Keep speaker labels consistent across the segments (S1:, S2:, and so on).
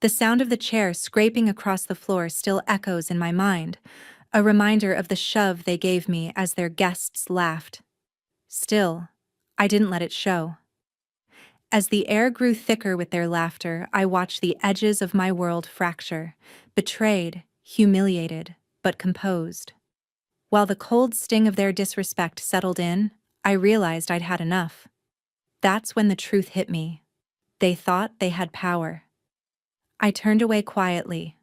S1: The sound of the chair scraping across the floor still echoes in my mind, a reminder of the shove they gave me as their guests laughed. Still, I didn't let it show. As the air grew thicker with their laughter, I watched the edges of my world fracture, betrayed, humiliated, but composed. While the cold sting of their disrespect settled in, I realized I'd had enough. That's when the truth hit me. They thought they had power. I turned away quietly.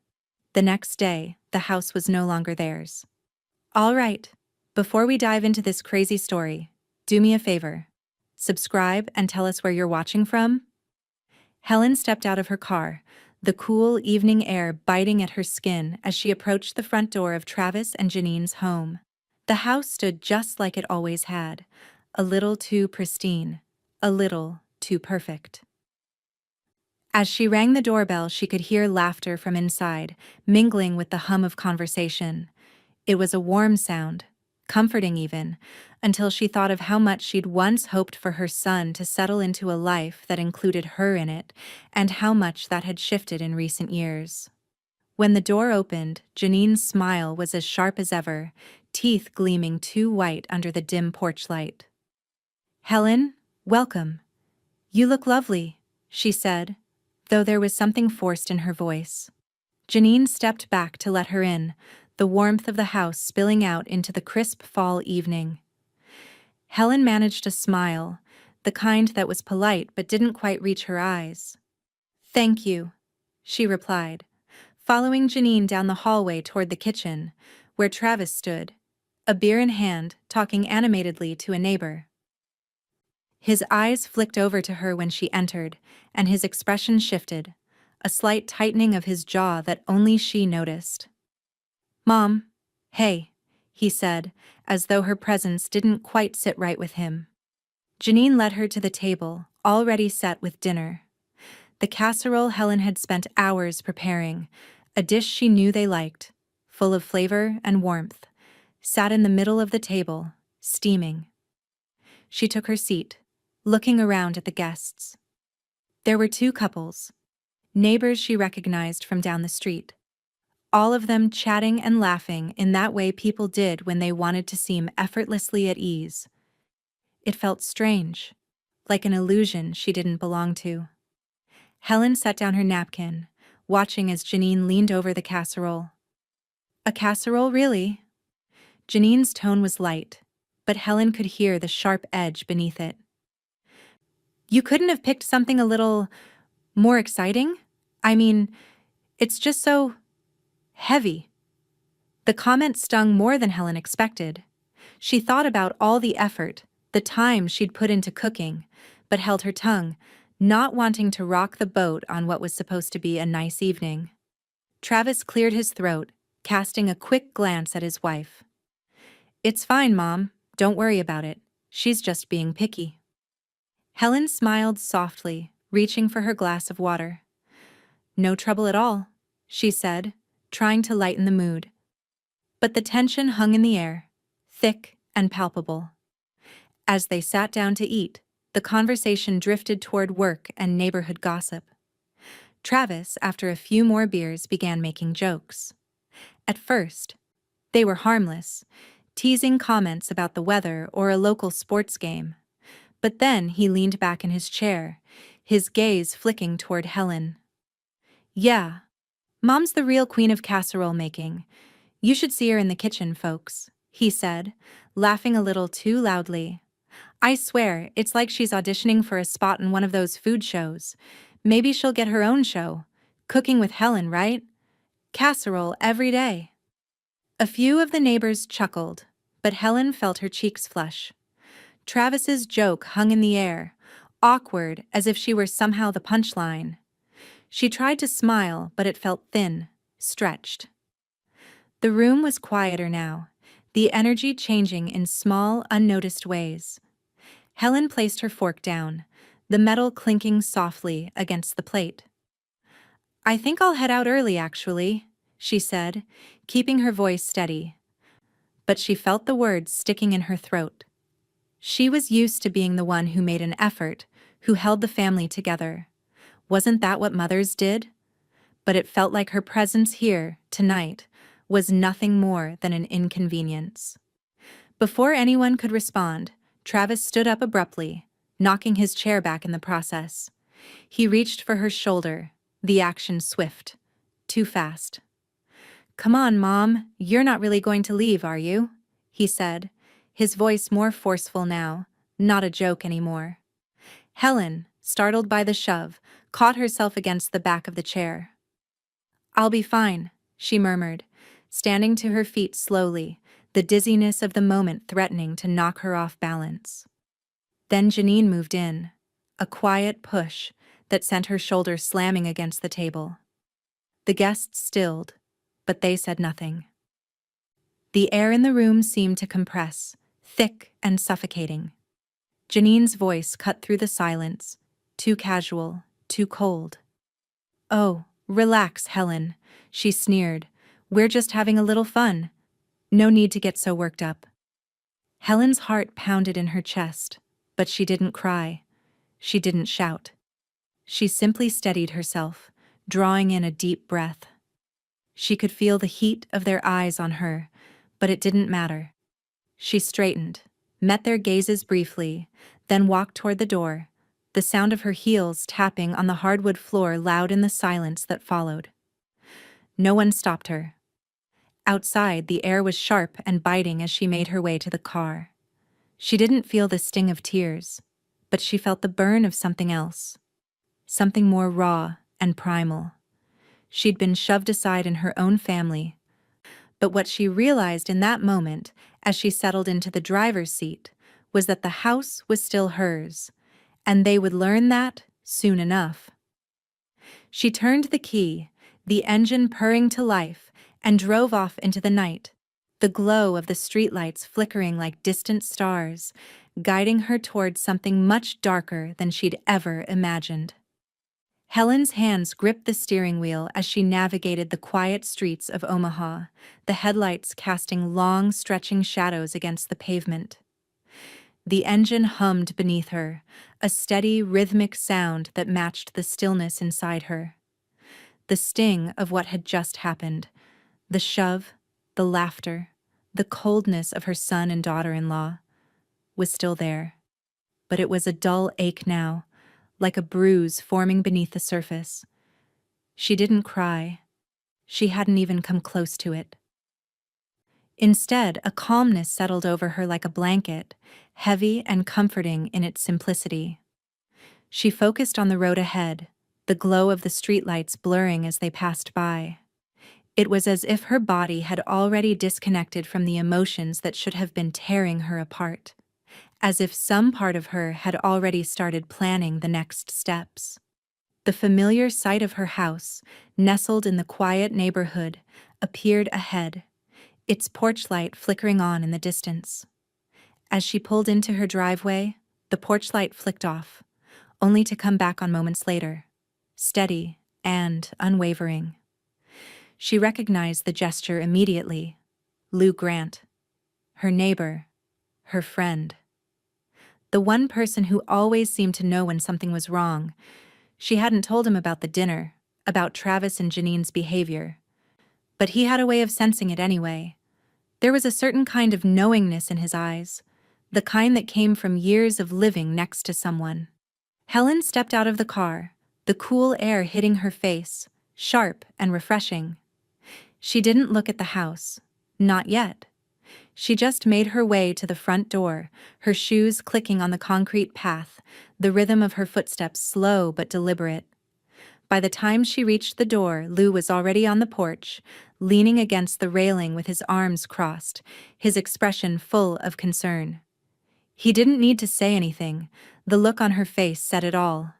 S1: The next day, the house was no longer theirs. All right, before we dive into this crazy story, do me a favor. Subscribe and tell us where you're watching from. Helen stepped out of her car, the cool evening air biting at her skin as she approached the front door of Travis and Janine's home. The house stood just like it always had, a little too pristine, a little too perfect. As she rang the doorbell, she could hear laughter from inside, mingling with the hum of conversation. It was a warm sound, comforting even, until she thought of how much she'd once hoped for her son to settle into a life that included her in it, and how much that had shifted in recent years. When the door opened, Janine's smile was as sharp as ever, teeth gleaming too white under the dim porch light. "Helen, welcome. You look lovely," she said, though there was something forced in her voice. Janine stepped back to let her in, the warmth of the house spilling out into the crisp fall evening. Helen managed a smile, the kind that was polite but didn't quite reach her eyes. "Thank you," she replied, following Janine down the hallway toward the kitchen, where Travis stood, a beer in hand, talking animatedly to a neighbor. His eyes flicked over to her when she entered, and his expression shifted, a slight tightening of his jaw that only she noticed. "Mom, hey," he said, as though her presence didn't quite sit right with him. Janine led her to the table, already set with dinner. The casserole Helen had spent hours preparing, a dish she knew they liked, full of flavor and warmth, sat in the middle of the table, steaming. She took her seat, looking around at the guests. There were two couples, neighbors she recognized from down the street. All of them chatting and laughing in that way people did when they wanted to seem effortlessly at ease. It felt strange, like an illusion she didn't belong to. Helen set down her napkin, watching as Janine leaned over the casserole. "A casserole, really?" Janine's tone was light, but Helen could hear the sharp edge beneath it. "You couldn't have picked something a little more exciting? I mean, it's just so heavy." The comment stung more than Helen expected. She thought about all the effort, the time she'd put into cooking, but held her tongue, not wanting to rock the boat on what was supposed to be a nice evening. Travis cleared his throat, casting a quick glance at his wife. "It's fine, Mom. Don't worry about it. She's just being picky." Helen smiled softly, reaching for her glass of water. "No trouble at all," she said, trying to lighten the mood. But the tension hung in the air, thick and palpable. As they sat down to eat, the conversation drifted toward work and neighborhood gossip. Travis, after a few more beers, began making jokes. At first, they were harmless, teasing comments about the weather or a local sports game. But then he leaned back in his chair, his gaze flicking toward Helen. "Yeah, Mom's the real queen of casserole making. You should see her in the kitchen, folks," he said, laughing a little too loudly. "I swear, it's like she's auditioning for a spot in one of those food shows. Maybe she'll get her own show. Cooking with Helen, right? Casserole every day." A few of the neighbors chuckled, but Helen felt her cheeks flush. Travis's joke hung in the air, awkward as if she were somehow the punchline. She tried to smile, but it felt thin, stretched. The room was quieter now, the energy changing in small, unnoticed ways. Helen placed her fork down, the metal clinking softly against the plate. "I think I'll head out early, actually," she said, keeping her voice steady. But she felt the words sticking in her throat. She was used to being the one who made an effort, who held the family together. Wasn't that what mothers did? but it felt like her presence here, tonight, was nothing more than an inconvenience. Before anyone could respond, Travis stood up abruptly, knocking his chair back in the process. He reached for her shoulder, the action swift. Too fast. "Come on, Mom, you're not really going to leave, are you?" he said, his voice more forceful now, not a joke anymore. Helen, startled by the shove, caught herself against the back of the chair. "I'll be fine," she murmured, standing to her feet slowly, the dizziness of the moment threatening to knock her off balance. Then Janine moved in, a quiet push that sent her shoulder slamming against the table. The guests stilled, but they said nothing. The air in the room seemed to compress, thick and suffocating. Janine's voice cut through the silence, too casual, too cold. "Oh, relax, Helen," she sneered. "We're just having a little fun. No need to get so worked up." Helen's heart pounded in her chest, but she didn't cry. She didn't shout. She simply steadied herself, drawing in a deep breath. She could feel the heat of their eyes on her, but it didn't matter. She straightened, met their gazes briefly, then walked toward the door, the sound of her heels tapping on the hardwood floor loud in the silence that followed. No one stopped her. Outside, the air was sharp and biting as she made her way to the car. She didn't feel the sting of tears, but she felt the burn of something else. Something more raw and primal. She'd been shoved aside in her own family, but what she realized in that moment, as she settled into the driver's seat, was that the house was still hers, and they would learn that soon enough. She turned the key, the engine purring to life, and drove off into the night, the glow of the streetlights flickering like distant stars, guiding her towards something much darker than she'd ever imagined. Helen's hands gripped the steering wheel as she navigated the quiet streets of Omaha, the headlights casting long, stretching shadows against the pavement. The engine hummed beneath her, a steady, rhythmic sound that matched the stillness inside her. The sting of what had just happened, the shove, the laughter, the coldness of her son and daughter-in-law, was still there. But it was a dull ache now, like a bruise forming beneath the surface. She didn't cry. She hadn't even come close to it. Instead, a calmness settled over her like a blanket, heavy and comforting in its simplicity. She focused on the road ahead, the glow of the streetlights blurring as they passed by. It was as if her body had already disconnected from the emotions that should have been tearing her apart, as if some part of her had already started planning the next steps. The familiar sight of her house, nestled in the quiet neighborhood, appeared ahead, its porch light flickering on in the distance. As she pulled into her driveway, the porch light flicked off, only to come back on moments later, steady and unwavering. She recognized the gesture immediately. Lou Grant. Her neighbor. Her friend. The one person who always seemed to know when something was wrong. She hadn't told him about the dinner, about Travis and Janine's behavior. But he had a way of sensing it anyway. There was a certain kind of knowingness in his eyes, the kind that came from years of living next to someone. Helen stepped out of the car, the cool air hitting her face, sharp and refreshing. She didn't look at the house. Not yet. She just made her way to the front door, her shoes clicking on the concrete path, the rhythm of her footsteps slow but deliberate. By the time she reached the door, Lou was already on the porch, leaning against the railing with his arms crossed, his expression full of concern. He didn't need to say anything. The look on her face said it all.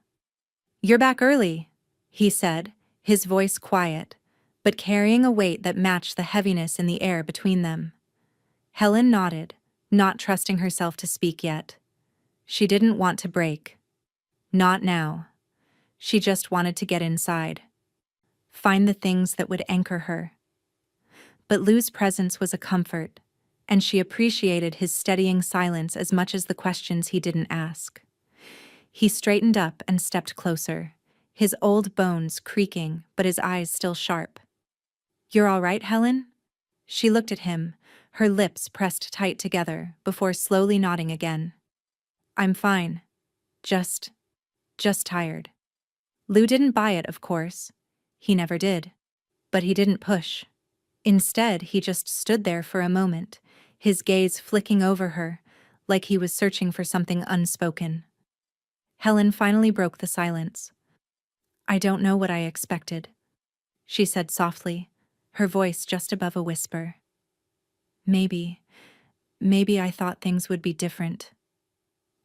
S1: "You're back early," he said, his voice quiet, but carrying a weight that matched the heaviness in the air between them. Helen nodded, not trusting herself to speak yet. She didn't want to break. Not now. She just wanted to get inside. Find the things that would anchor her. But Lou's presence was a comfort, and she appreciated his steadying silence as much as the questions he didn't ask. He straightened up and stepped closer, his old bones creaking but his eyes still sharp. "You're all right, Helen?" She looked at him, her lips pressed tight together, before slowly nodding again. "I'm fine. Just tired." Lou didn't buy it, of course. He never did. But he didn't push. Instead, he just stood there for a moment, his gaze flicking over her, like he was searching for something unspoken. Helen finally broke the silence. "I don't know what I expected," she said softly, her voice just above a whisper. Maybe I thought things would be different.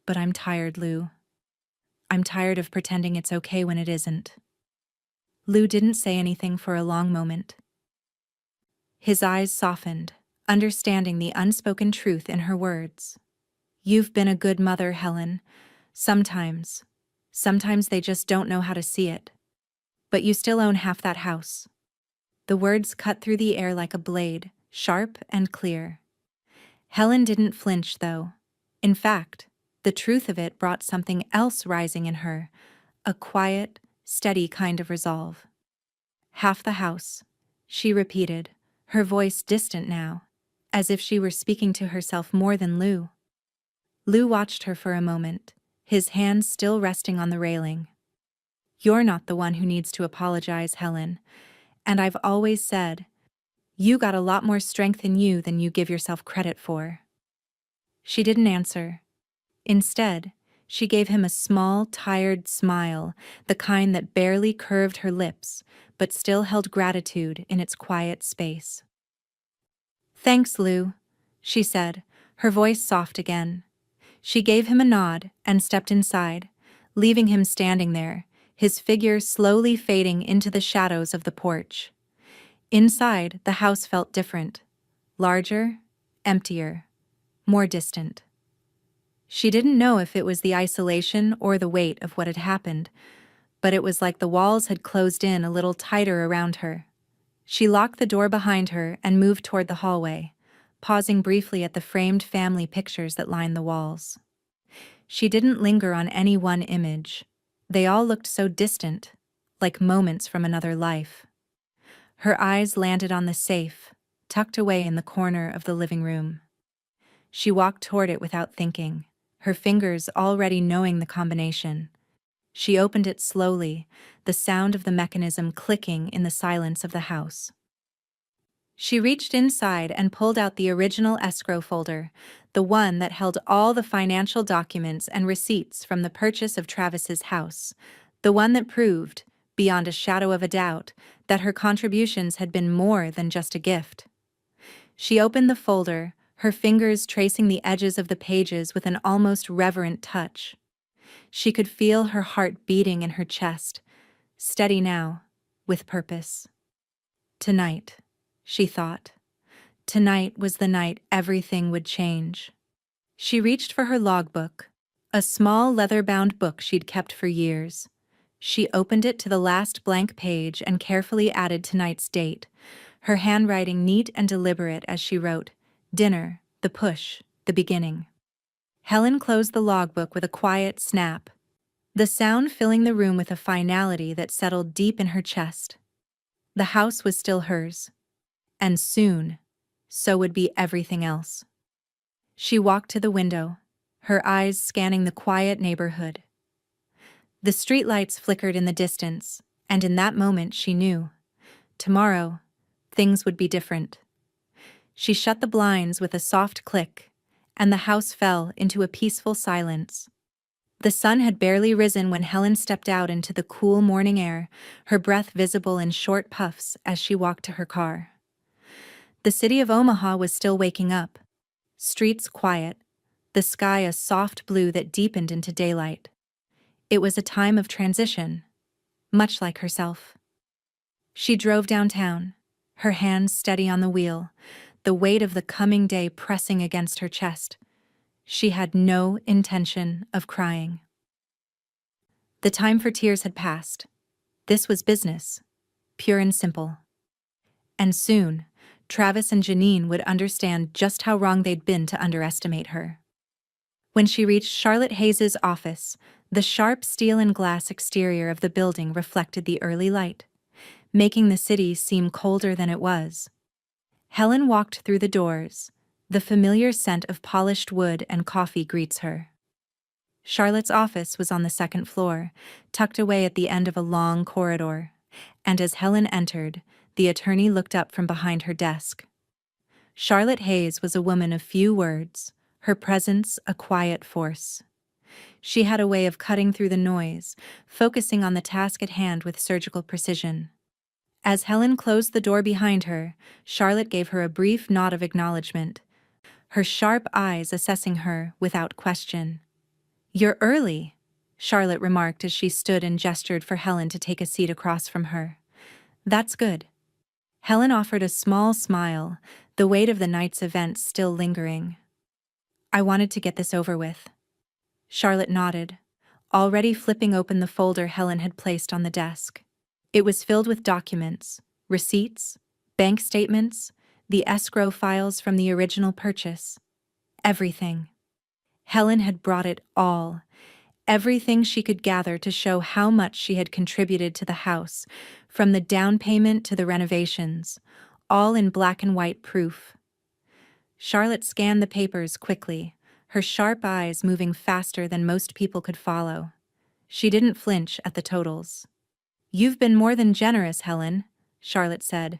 S1: But I'm tired, Lou. I'm tired of pretending it's okay when it isn't." Lou didn't say anything for a long moment. His eyes softened, understanding the unspoken truth in her words. "You've been a good mother, Helen. Sometimes they just don't know how to see it. But you still own half that house." The words cut through the air like a blade, sharp and clear. Helen didn't flinch, though. In fact, the truth of it brought something else rising in her, a quiet, steady kind of resolve. "Half the house," she repeated, her voice distant now, as if she were speaking to herself more than Lou. Lou watched her for a moment, his hands still resting on the railing. "You're not the one who needs to apologize, Helen. And I've always said, you got a lot more strength in you than you give yourself credit for." She didn't answer. Instead, she gave him a small, tired smile, the kind that barely curved her lips, but still held gratitude in its quiet space. "Thanks, Lou," she said, her voice soft again. She gave him a nod and stepped inside, leaving him standing there, his figure slowly fading into the shadows of the porch. Inside, the house felt different. Larger, emptier, more distant. She didn't know if it was the isolation or the weight of what had happened, but it was like the walls had closed in a little tighter around her. She locked the door behind her and moved toward the hallway, pausing briefly at the framed family pictures that lined the walls. She didn't linger on any one image. They all looked so distant, like moments from another life. Her eyes landed on the safe, tucked away in the corner of the living room. She walked toward it without thinking, her fingers already knowing the combination. She opened it slowly, the sound of the mechanism clicking in the silence of the house. She reached inside and pulled out the original escrow folder, the one that held all the financial documents and receipts from the purchase of Travis's house, the one that proved, beyond a shadow of a doubt, that her contributions had been more than just a gift. She opened the folder, her fingers tracing the edges of the pages with an almost reverent touch. She could feel her heart beating in her chest, steady now, with purpose. Tonight, she thought. Tonight was the night everything would change. She reached for her logbook, a small leather-bound book she'd kept for years. She opened it to the last blank page and carefully added tonight's date, her handwriting neat and deliberate as she wrote, "Dinner, the push, the beginning." Helen closed the logbook with a quiet snap, the sound filling the room with a finality that settled deep in her chest. The house was still hers. And soon, so would be everything else. She walked to the window, her eyes scanning the quiet neighborhood. The streetlights flickered in the distance, and in that moment she knew. Tomorrow, things would be different. She shut the blinds with a soft click, and the house fell into a peaceful silence. The sun had barely risen when Helen stepped out into the cool morning air, her breath visible in short puffs as she walked to her car. The city of Omaha was still waking up. Streets quiet, the sky a soft blue that deepened into daylight. It was a time of transition, much like herself. She drove downtown, her hands steady on the wheel, the weight of the coming day pressing against her chest. She had no intention of crying. The time for tears had passed. This was business, pure and simple. And soon, Travis and Janine would understand just how wrong they'd been to underestimate her. When she reached Charlotte Hayes's office, The sharp steel and glass exterior of the building reflected the early light, making the city seem colder than it was. Helen walked through the doors. The familiar scent of polished wood and coffee greets her. Charlotte's office was on the second floor, tucked away at the end of a long corridor, and as Helen entered, the attorney looked up from behind her desk. Charlotte Hayes was a woman of few words, her presence a quiet force. She had a way of cutting through the noise, focusing on the task at hand with surgical precision. As Helen closed the door behind her, Charlotte gave her a brief nod of acknowledgement, her sharp eyes assessing her without question. "You're early," Charlotte remarked as she stood and gestured for Helen to take a seat across from her. "That's good." Helen offered a small smile, the weight of the night's events still lingering. "I wanted to get this over with." Charlotte nodded, already flipping open the folder Helen had placed on the desk. It was filled with documents, receipts, bank statements, the escrow files from the original purchase. Everything. Helen had brought it all. Everything she could gather to show how much she had contributed to the house, from the down payment to the renovations, all in black and white proof. Charlotte scanned the papers quickly, her sharp eyes moving faster than most people could follow. She didn't flinch at the totals. "You've been more than generous, Helen," Charlotte said,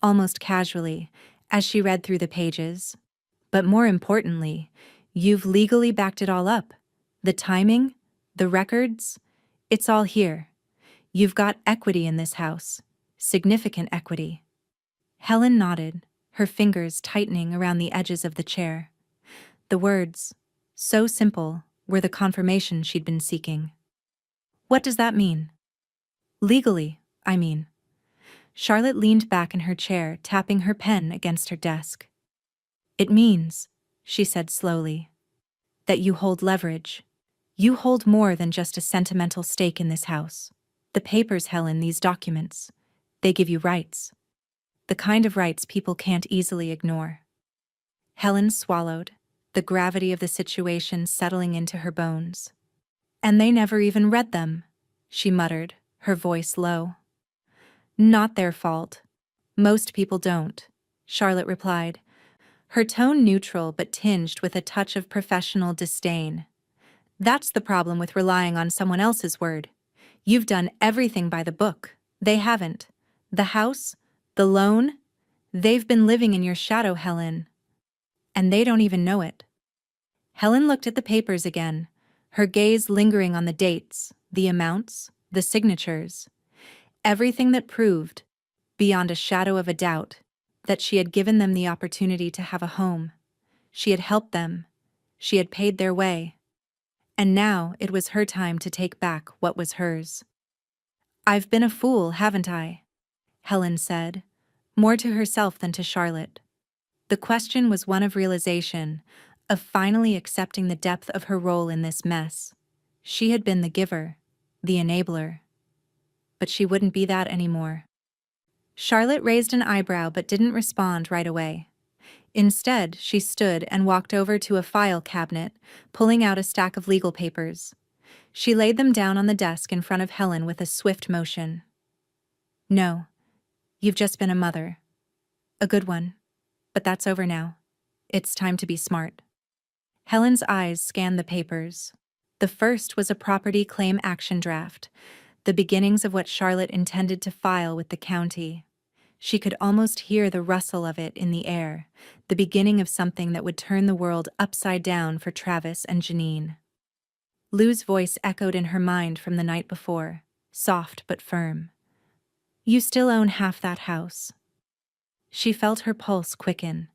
S1: almost casually, as she read through the pages. "But more importantly, you've legally backed it all up. The timing, the records, it's all here. You've got equity in this house, significant equity." Helen nodded, her fingers tightening around the edges of the chair. The words, so simple, were the confirmation she'd been seeking. "What does that mean?" "Legally, I mean." Charlotte leaned back in her chair, tapping her pen against her desk. "It means," she said slowly, "that you hold leverage. You hold more than just a sentimental stake in this house. The papers, Helen, these documents, they give you rights. The kind of rights people can't easily ignore." Helen swallowed, the gravity of the situation settling into her bones. "And they never even read them," she muttered, her voice low. "Not their fault. Most people don't," Charlotte replied, her tone neutral but tinged with a touch of professional disdain. "That's the problem with relying on someone else's word. You've done everything by the book. They haven't. The house, the loan, they've been living in your shadow, Helen. And they don't even know it." Helen looked at the papers again, her gaze lingering on the dates, the amounts, the signatures. Everything that proved, beyond a shadow of a doubt, that she had given them the opportunity to have a home. She had helped them. She had paid their way. And now it was her time to take back what was hers. "I've been a fool, haven't I?" Helen said, more to herself than to Charlotte. The question was one of realization, of finally accepting the depth of her role in this mess. She had been the giver, the enabler. But she wouldn't be that anymore. Charlotte raised an eyebrow but didn't respond right away. Instead, she stood and walked over to a file cabinet, pulling out a stack of legal papers. She laid them down on the desk in front of Helen with a swift motion. "No, you've just been a mother. A good one. But that's over now. It's time to be smart." Helen's eyes scanned the papers. The first was a property claim action draft, the beginnings of what Charlotte intended to file with the county. She could almost hear the rustle of it in the air, the beginning of something that would turn the world upside down for Travis and Janine. Lou's voice echoed in her mind from the night before, soft but firm. "You still own half that house." She felt her pulse quicken,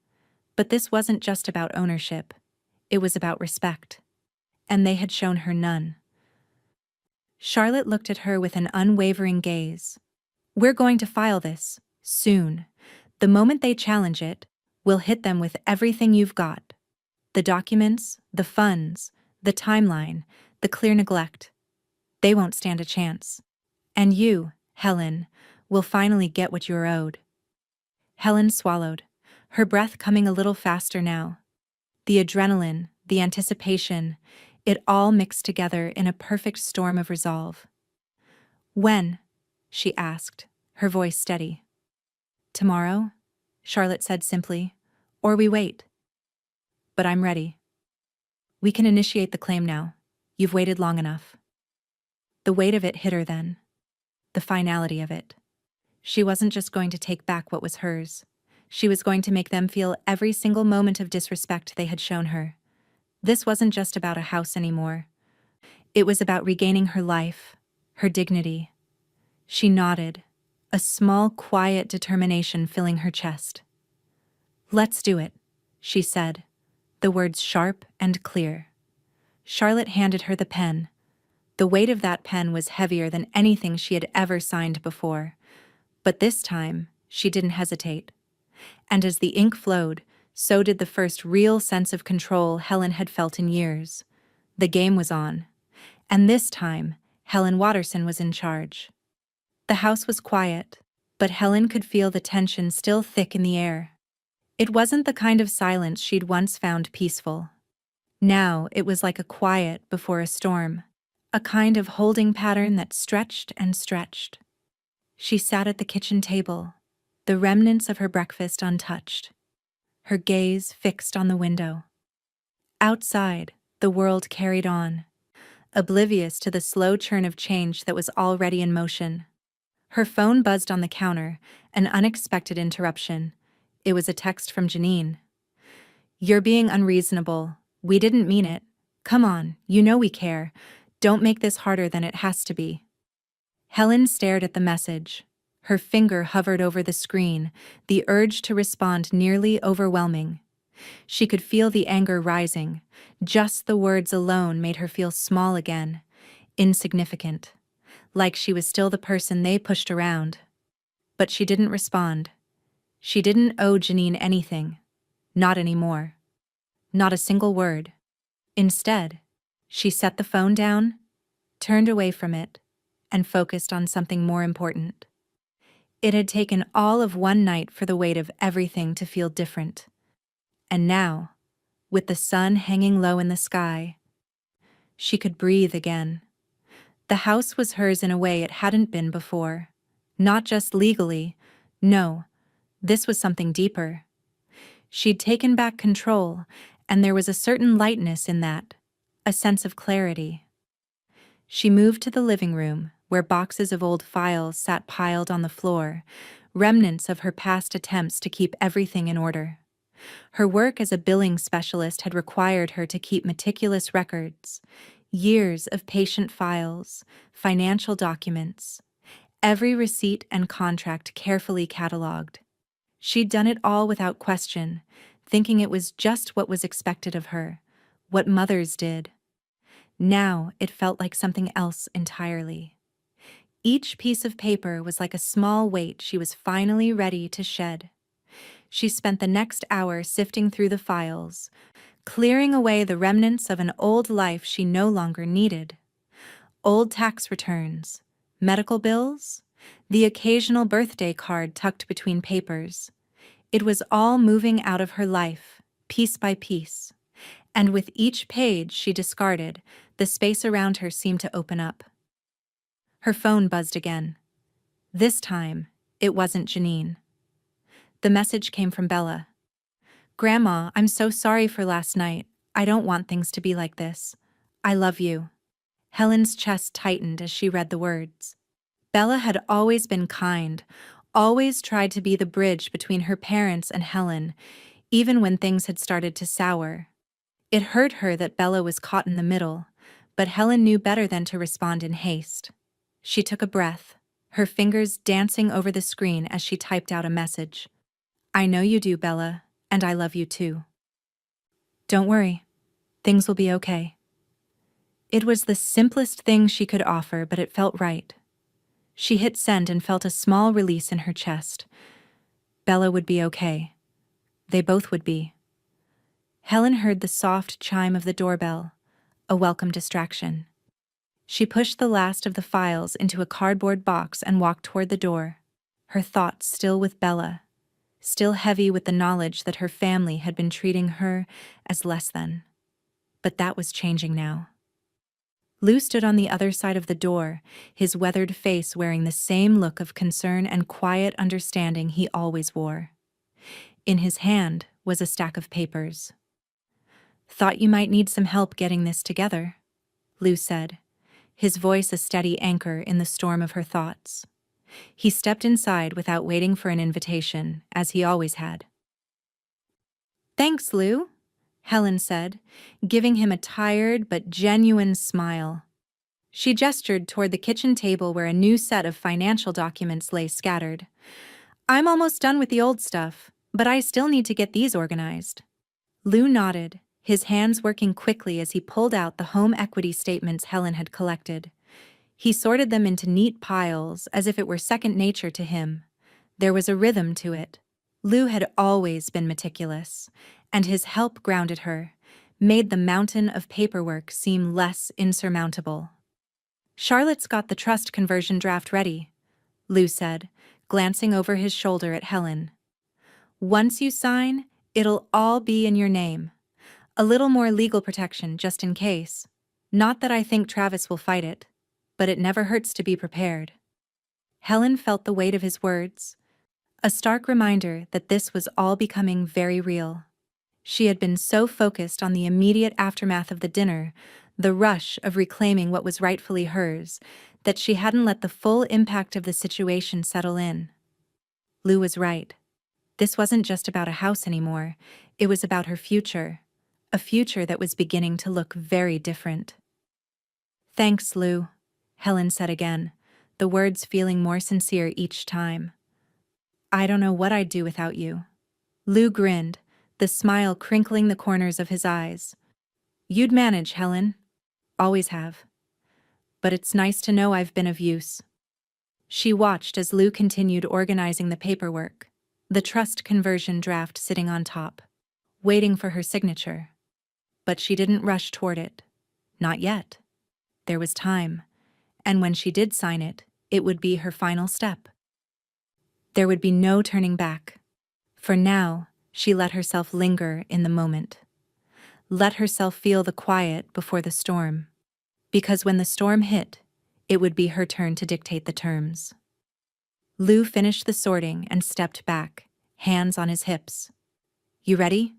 S1: but this wasn't just about ownership. It was about respect. And they had shown her none. Charlotte looked at her with an unwavering gaze. "We're going to file this, soon. The moment they challenge it, we'll hit them with everything you've got. The documents, the funds, the timeline, the clear neglect. They won't stand a chance. And you, Helen, will finally get what you're owed." Helen swallowed, her breath coming a little faster now. The adrenaline, the anticipation, It all mixed together in a perfect storm of resolve. "When?" she asked, her voice steady. "Tomorrow," Charlotte said simply, "or we wait." "But I'm ready. We can initiate the claim now. You've waited long enough." The weight of it hit her then. The finality of it. She wasn't just going to take back what was hers. She was going to make them feel every single moment of disrespect they had shown her. This wasn't just about a house anymore. It was about regaining her life, her dignity. She nodded, a small, quiet determination filling her chest. "Let's do it," she said, the words sharp and clear. Charlotte handed her the pen. The weight of that pen was heavier than anything she had ever signed before. But this time, she didn't hesitate. And as the ink flowed, so did the first real sense of control Helen had felt in years. The game was on. And this time, Helen Watterson was in charge. The house was quiet, but Helen could feel the tension still thick in the air. It wasn't the kind of silence she'd once found peaceful. Now it was like a quiet before a storm, a kind of holding pattern that stretched and stretched. She sat at the kitchen table, the remnants of her breakfast untouched, her gaze fixed on the window. Outside, the world carried on, oblivious to the slow churn of change that was already in motion. Her phone buzzed on the counter, an unexpected interruption. It was a text from Janine. "You're being unreasonable. We didn't mean it. Come on, you know we care. Don't make this harder than it has to be." Helen stared at the message. Her finger hovered over the screen, the urge to respond nearly overwhelming. She could feel the anger rising. Just the words alone made her feel small again, insignificant, like she was still the person they pushed around. But she didn't respond. She didn't owe Janine anything. Not anymore. Not a single word. Instead, she set the phone down, turned away from it, and focused on something more important. It had taken all of one night for the weight of everything to feel different. And now, with the sun hanging low in the sky, she could breathe again. The house was hers in a way it hadn't been before. Not just legally. No, this was something deeper. She'd taken back control, and there was a certain lightness in that, a sense of clarity. She moved to the living room, where boxes of old files sat piled on the floor, remnants of her past attempts to keep everything in order. Her work as a billing specialist had required her to keep meticulous records, years of patient files, financial documents, every receipt and contract carefully cataloged. She'd done it all without question, thinking it was just what was expected of her, what mothers did. Now it felt like something else entirely. Each piece of paper was like a small weight she was finally ready to shed. She spent the next hour sifting through the files, clearing away the remnants of an old life she no longer needed. Old tax returns, medical bills, the occasional birthday card tucked between papers. It was all moving out of her life, piece by piece. And with each page she discarded, the space around her seemed to open up. Her phone buzzed again. This time, it wasn't Janine. The message came from Bella. "Grandma, I'm so sorry for last night. I don't want things to be like this. I love you." Helen's chest tightened as she read the words. Bella had always been kind, always tried to be the bridge between her parents and Helen, even when things had started to sour. It hurt her that Bella was caught in the middle, but Helen knew better than to respond in haste. She took a breath, her fingers dancing over the screen as she typed out a message. "I know you do, Bella, and I love you too. Don't worry, things will be okay." It was the simplest thing she could offer, but it felt right. She hit send and felt a small release in her chest. Bella would be okay. They both would be. Helen heard the soft chime of the doorbell, a welcome distraction. She pushed the last of the files into a cardboard box and walked toward the door, her thoughts still with Bella, still heavy with the knowledge that her family had been treating her as less than. But that was changing now. Lou stood on the other side of the door, his weathered face wearing the same look of concern and quiet understanding he always wore. In his hand was a stack of papers. "Thought you might need some help getting this together," Lou said, his voice a steady anchor in the storm of her thoughts. He stepped inside without waiting for an invitation, as he always had. "Thanks, Lou," Helen said, giving him a tired but genuine smile. She gestured toward the kitchen table where a new set of financial documents lay scattered. "I'm almost done with the old stuff, but I still need to get these organized." Lou nodded, his hands working quickly as he pulled out the home equity statements Helen had collected. He sorted them into neat piles as if it were second nature to him. There was a rhythm to it. Lou had always been meticulous, and his help grounded her, made the mountain of paperwork seem less insurmountable. "Charlotte's got the trust conversion draft ready," Lou said, glancing over his shoulder at Helen. "Once you sign, it'll all be in your name. A little more legal protection just in case. Not that I think Travis will fight it, but it never hurts to be prepared." Helen felt the weight of his words, a stark reminder that this was all becoming very real. She had been so focused on the immediate aftermath of the dinner, the rush of reclaiming what was rightfully hers, that she hadn't let the full impact of the situation settle in. Lou was right. This wasn't just about a house anymore, it was about her future, a future that was beginning to look very different. "Thanks, Lou," Helen said again, the words feeling more sincere each time. "I don't know what I'd do without you." Lou grinned, the smile crinkling the corners of his eyes. "You'd manage, Helen. Always have. But it's nice to know I've been of use." She watched as Lou continued organizing the paperwork, the trust conversion draft sitting on top, waiting for her signature. But she didn't rush toward it. Not yet. There was time, and when she did sign it, it would be her final step. There would be no turning back. For now, she let herself linger in the moment. Let herself feel the quiet before the storm. Because when the storm hit, it would be her turn to dictate the terms. Lou finished the sorting and stepped back, hands on his hips. "You ready?"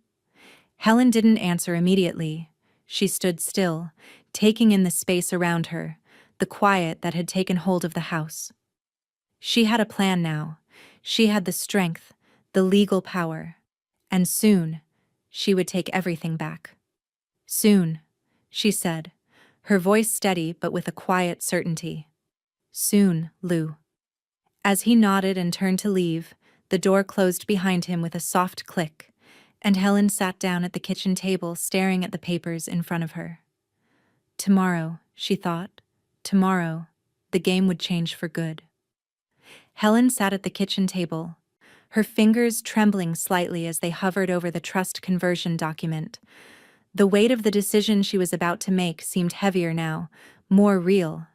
S1: Helen didn't answer immediately. She stood still, taking in the space around her, the quiet that had taken hold of the house. She had a plan now. She had the strength, the legal power. And soon, she would take everything back. "Soon," she said, her voice steady but with a quiet certainty. "Soon, Lou." As he nodded and turned to leave, the door closed behind him with a soft click, and Helen sat down at the kitchen table staring at the papers in front of her. Tomorrow, she thought, tomorrow, the game would change for good. Helen sat at the kitchen table, her fingers trembling slightly as they hovered over the trust conversion document. The weight of the decision she was about to make seemed heavier now, more real.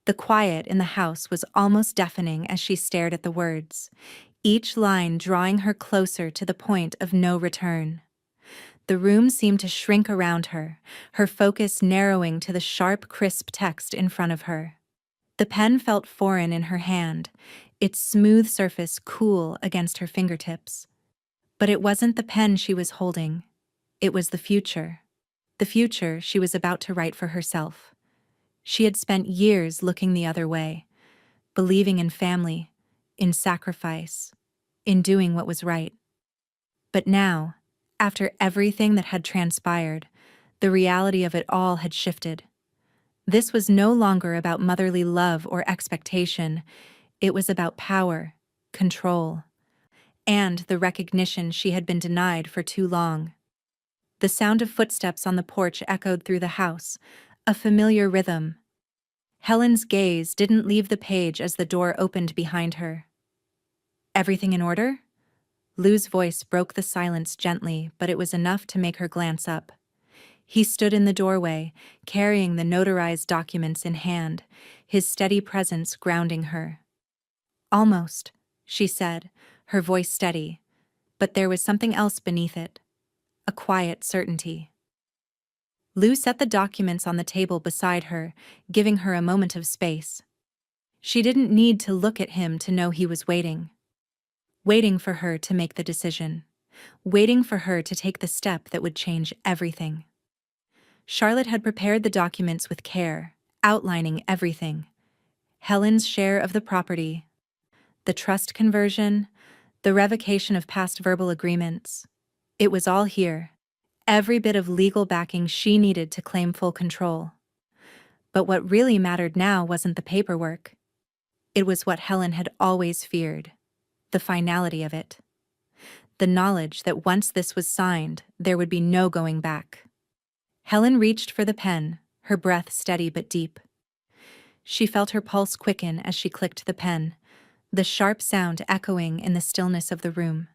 S1: The quiet in the house was almost deafening as she stared at the words, each line drawing her closer to the point of no return. The room seemed to shrink around her, her focus narrowing to the sharp, crisp text in front of her. The pen felt foreign in her hand, its smooth surface cool against her fingertips. But it wasn't the pen she was holding. It was the future she was about to write for herself. She had spent years looking the other way, believing in family, in sacrifice, in doing what was right. But now, after everything that had transpired, the reality of it all had shifted. This was no longer about motherly love or expectation. It was about power, control, and the recognition she had been denied for too long. The sound of footsteps on the porch echoed through the house, a familiar rhythm. Helen's gaze didn't leave the page as the door opened behind her. "Everything in order?" Lou's voice broke the silence gently, but it was enough to make her glance up. He stood in the doorway, carrying the notarized documents in hand, his steady presence grounding her. "Almost," she said, her voice steady, but there was something else beneath it, a quiet certainty. Lou set the documents on the table beside her, giving her a moment of space. She didn't need to look at him to know he was waiting. Waiting for her to make the decision. Waiting for her to take the step that would change everything. Charlotte had prepared the documents with care, outlining everything. Helen's share of the property, the trust conversion, the revocation of past verbal agreements. It was all here. Every bit of legal backing she needed to claim full control. But what really mattered now wasn't the paperwork. It was what Helen had always feared. The finality of it. The knowledge that once this was signed, there would be no going back. Helen reached for the pen, her breath steady but deep. She felt her pulse quicken as she clicked the pen, the sharp sound echoing in the stillness of the room.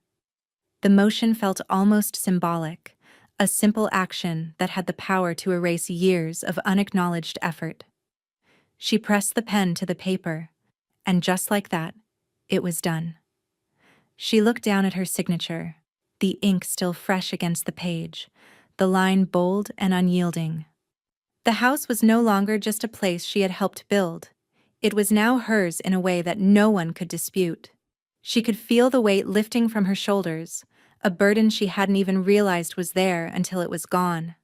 S1: The motion felt almost symbolic, a simple action that had the power to erase years of unacknowledged effort. She pressed the pen to the paper, and just like that, it was done. She looked down at her signature, the ink still fresh against the page, the line bold and unyielding. The house was no longer just a place she had helped build. It was now hers in a way that no one could dispute. She could feel the weight lifting from her shoulders, a burden she hadn't even realized was there until it was gone.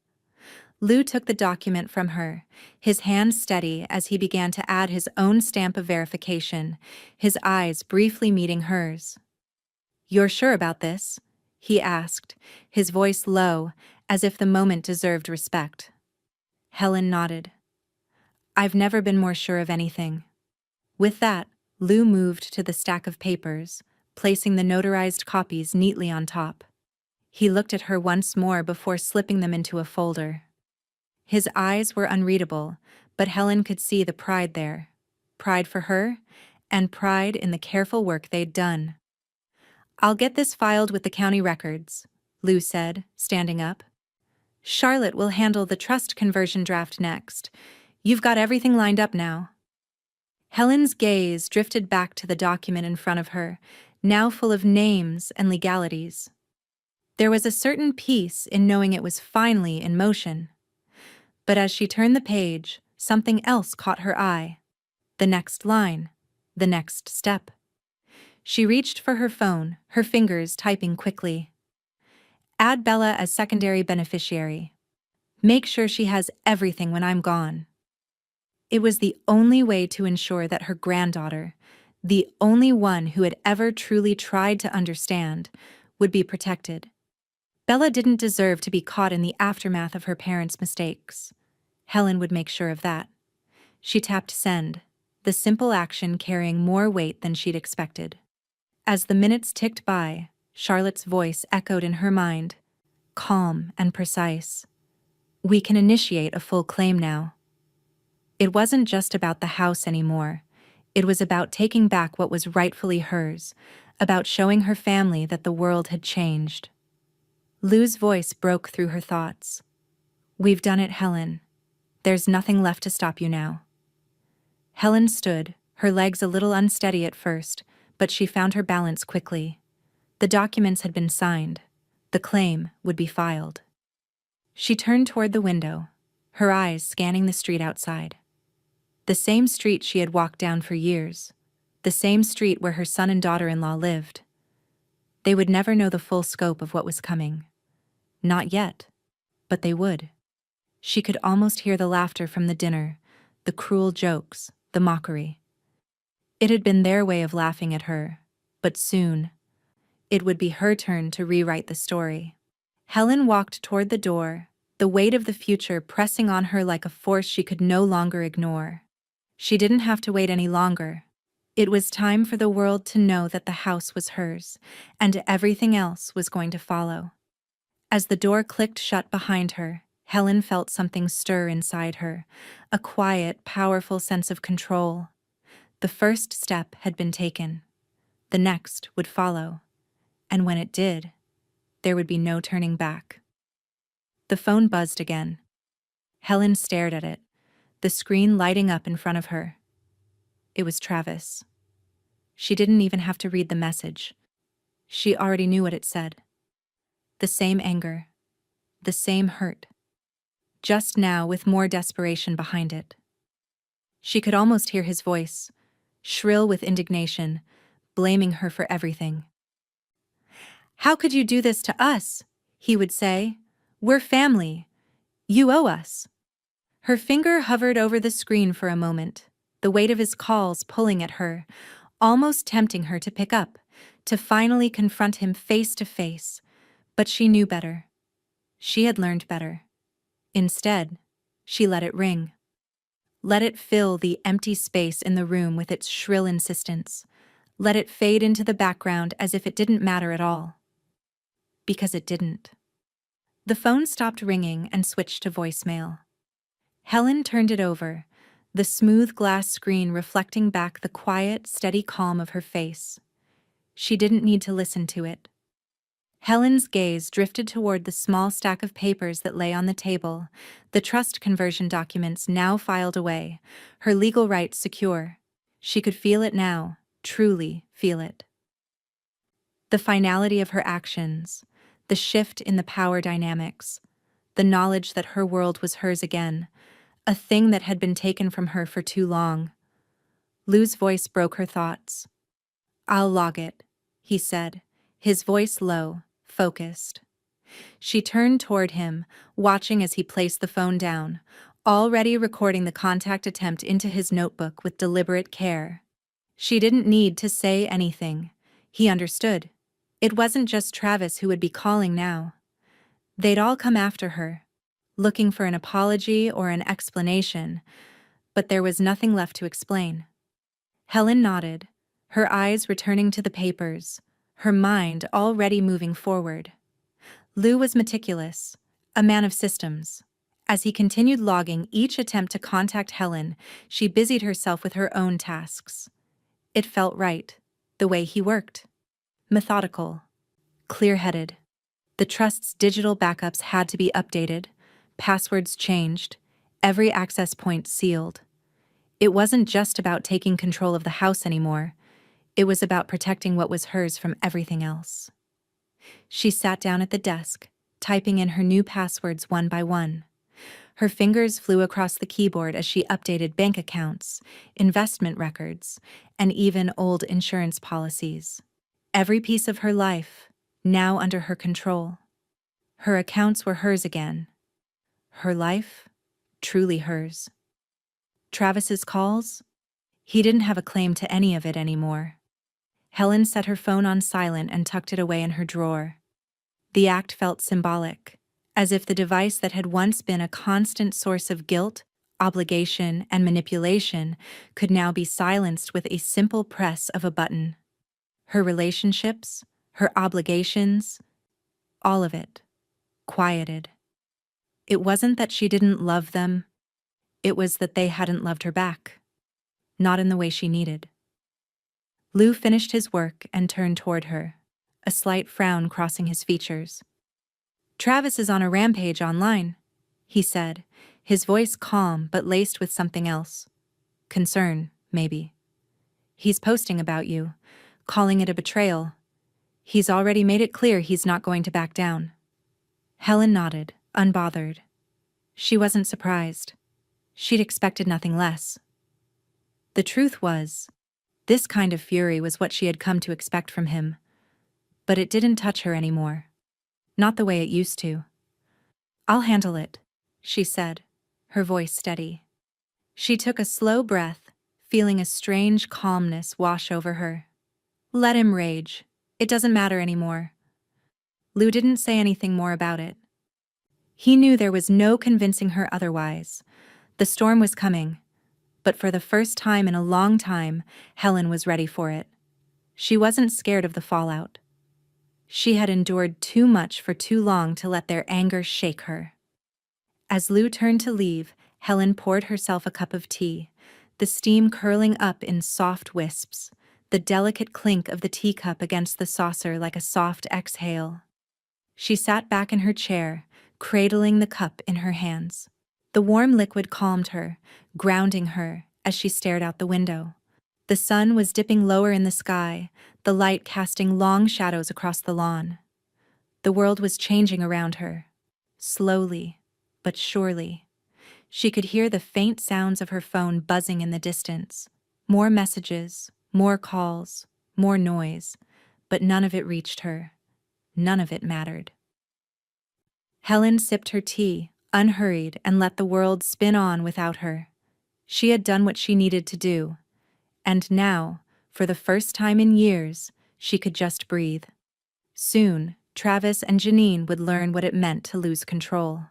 S1: Lou took the document from her, his hand steady as he began to add his own stamp of verification, his eyes briefly meeting hers. "You're sure about this?" he asked, his voice low, as if the moment deserved respect. Helen nodded. "I've never been more sure of anything." With that, Lou moved to the stack of papers, placing the notarized copies neatly on top. He looked at her once more before slipping them into a folder. His eyes were unreadable, but Helen could see the pride there. Pride for her, and pride in the careful work they'd done. "I'll get this filed with the county records," Lou said, standing up. "Charlotte will handle the trust conversion draft next. You've got everything lined up now." Helen's gaze drifted back to the document in front of her, now full of names and legalities. There was a certain peace in knowing it was finally in motion. But as she turned the page, something else caught her eye. The next line, the next step. She reached for her phone, her fingers typing quickly. "Add Bella as secondary beneficiary. Make sure she has everything when I'm gone." It was the only way to ensure that her granddaughter, the only one who had ever truly tried to understand, would be protected. Bella didn't deserve to be caught in the aftermath of her parents' mistakes. Helen would make sure of that. She tapped send, the simple action carrying more weight than she'd expected. As the minutes ticked by, Charlotte's voice echoed in her mind, calm and precise. "We can initiate a full claim now." It wasn't just about the house anymore. It was about taking back what was rightfully hers, about showing her family that the world had changed. Lou's voice broke through her thoughts. "We've done it, Helen. There's nothing left to stop you now." Helen stood, her legs a little unsteady at first, but she found her balance quickly. The documents had been signed. The claim would be filed. She turned toward the window, her eyes scanning the street outside. The same street she had walked down for years. The same street where her son and daughter-in-law lived. They would never know the full scope of what was coming. Not yet, but they would. She could almost hear the laughter from the dinner, the cruel jokes, the mockery. It had been their way of laughing at her, but soon, it would be her turn to rewrite the story. Helen walked toward the door, the weight of the future pressing on her like a force she could no longer ignore. She didn't have to wait any longer. It was time for the world to know that the house was hers, and everything else was going to follow. As the door clicked shut behind her, Helen felt something stir inside her, a quiet, powerful sense of control. The first step had been taken. The next would follow. And when it did, there would be no turning back. The phone buzzed again. Helen stared at it, the screen lighting up in front of her. It was Travis. She didn't even have to read the message. She already knew what it said. The same anger. The same hurt. just now with more desperation behind it. She could almost hear his voice, shrill with indignation, blaming her for everything. "How could you do this to us?" he would say. "We're family. You owe us." Her finger hovered over the screen for a moment, the weight of his calls pulling at her, almost tempting her to pick up, to finally confront him face to face. But she knew better. She had learned better. Instead, she let it ring. Let it fill the empty space in the room with its shrill insistence. Let it fade into the background as if it didn't matter at all. Because it didn't. The phone stopped ringing and switched to voicemail. Helen turned it over, the smooth glass screen reflecting back the quiet, steady calm of her face. She didn't need to listen to it. Helen's gaze drifted toward the small stack of papers that lay on the table, the trust conversion documents now filed away, her legal rights secure. She could feel it now, truly feel it. The finality of her actions, the shift in the power dynamics, the knowledge that her world was hers again, a thing that had been taken from her for too long. Lou's voice broke her thoughts. "I'll log it," he said, his voice low, focused. She turned toward him, watching as he placed the phone down, already recording the contact attempt into his notebook with deliberate care. She didn't need to say anything. He understood. It wasn't just Travis who would be calling now. They'd all come after her, looking for an apology or an explanation, but there was nothing left to explain. Helen nodded, her eyes returning to the papers, her mind already moving forward. Lou was meticulous, a man of systems. As he continued logging each attempt to contact Helen, she busied herself with her own tasks. It felt right, the way he worked. Methodical, clear-headed. The trust's digital backups had to be updated, passwords changed, every access point sealed. It wasn't just about taking control of the house anymore. It was about protecting what was hers from everything else. She sat down at the desk, typing in her new passwords one by one. Her fingers flew across the keyboard as she updated bank accounts, investment records, and even old insurance policies. Every piece of her life, now under her control. Her accounts were hers again. Her life, truly hers. Travis's calls? He didn't have a claim to any of it anymore. Helen set her phone on silent and tucked it away in her drawer. The act felt symbolic, as if the device that had once been a constant source of guilt, obligation, and manipulation could now be silenced with a simple press of a button. Her relationships, her obligations, all of it, quieted. It wasn't that she didn't love them, it was that they hadn't loved her back. Not in the way she needed. Lou finished his work and turned toward her, a slight frown crossing his features. "Travis is on a rampage online," he said, his voice calm but laced with something else. Concern, maybe. "He's posting about you, calling it a betrayal. He's already made it clear he's not going to back down." Helen nodded, unbothered. She wasn't surprised. She'd expected nothing less. The truth was, this kind of fury was what she had come to expect from him. But it didn't touch her anymore. Not the way it used to. "I'll handle it," she said, her voice steady. She took a slow breath, feeling a strange calmness wash over her. Let him rage. It doesn't matter anymore. Lou didn't say anything more about it. He knew there was no convincing her otherwise. The storm was coming. But for the first time in a long time, Helen was ready for it. She wasn't scared of the fallout. She had endured too much for too long to let their anger shake her. As Lou turned to leave, Helen poured herself a cup of tea, the steam curling up in soft wisps, the delicate clink of the teacup against the saucer like a soft exhale. She sat back in her chair, cradling the cup in her hands. The warm liquid calmed her, grounding her as she stared out the window. The sun was dipping lower in the sky, the light casting long shadows across the lawn. The world was changing around her. Slowly, but surely. She could hear the faint sounds of her phone buzzing in the distance. More messages, more calls, more noise, but none of it reached her. None of it mattered. Helen sipped her tea, unhurried, and let the world spin on without her. She had done what she needed to do, and now, for the first time in years, she could just breathe. Soon, Travis and Janine would learn what it meant to lose control.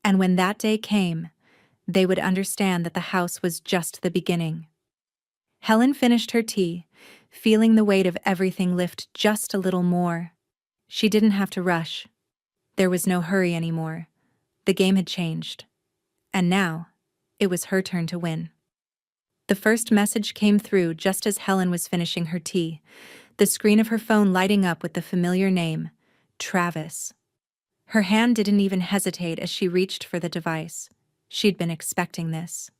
S1: And when that day came, they would understand that the house was just the beginning. Helen finished her tea, feeling the weight of everything lift just a little more. She didn't have to rush. There was no hurry anymore. The game had changed. And now, it was her turn to win. The first message came through just as Helen was finishing her tea, the screen of her phone lighting up with the familiar name, Travis. Her hand didn't even hesitate as she reached for the device. She'd been expecting this.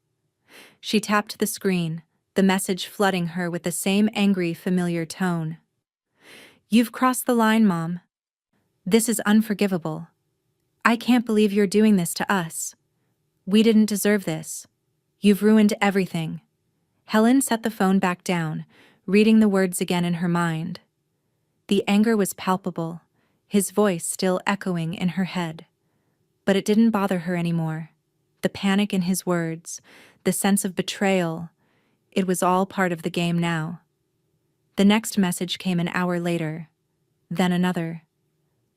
S1: She tapped the screen, the message flooding her with the same angry, familiar tone. "You've crossed the line, Mom. This is unforgivable. I can't believe you're doing this to us. We didn't deserve this. You've ruined everything." Helen set the phone back down, reading the words again in her mind. The anger was palpable, his voice still echoing in her head. But it didn't bother her anymore. The panic in his words, the sense of betrayal, it was all part of the game now. The next message came an hour later, then another,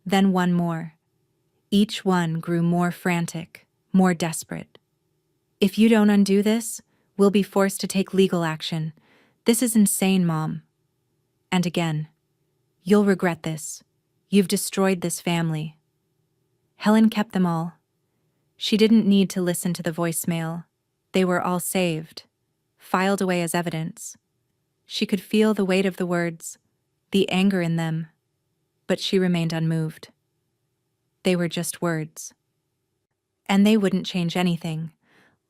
S1: then one more. Each one grew more frantic, more desperate. "If you don't undo this, we'll be forced to take legal action. This is insane, Mom." And again, "You'll regret this. You've destroyed this family." Helen kept them all. She didn't need to listen to the voicemail. They were all saved, filed away as evidence. She could feel the weight of the words, the anger in them, but she remained unmoved. They were just words. And they wouldn't change anything.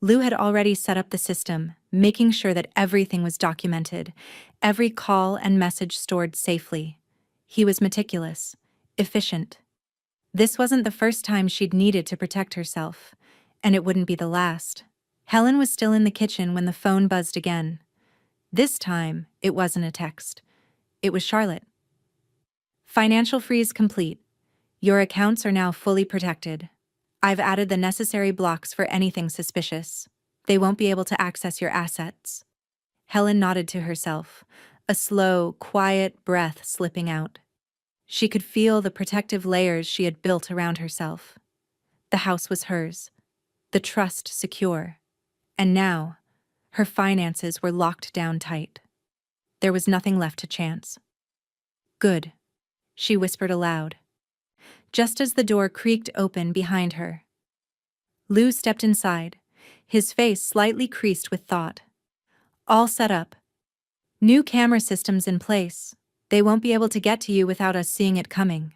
S1: Lou had already set up the system, making sure that everything was documented, every call and message stored safely. He was meticulous, efficient. This wasn't the first time she'd needed to protect herself, and it wouldn't be the last. Helen was still in the kitchen when the phone buzzed again. This time, it wasn't a text. It was Charlotte. "Financial freeze complete. Your accounts are now fully protected. I've added the necessary blocks for anything suspicious. They won't be able to access your assets." Helen nodded to herself, a slow, quiet breath slipping out. She could feel the protective layers she had built around herself. The house was hers, the trust secure. And now, her finances were locked down tight. There was nothing left to chance. "Good," she whispered aloud, just as the door creaked open behind her. Lou stepped inside, his face slightly creased with thought. "All set up. New camera systems in place. They won't be able to get to you without us seeing it coming."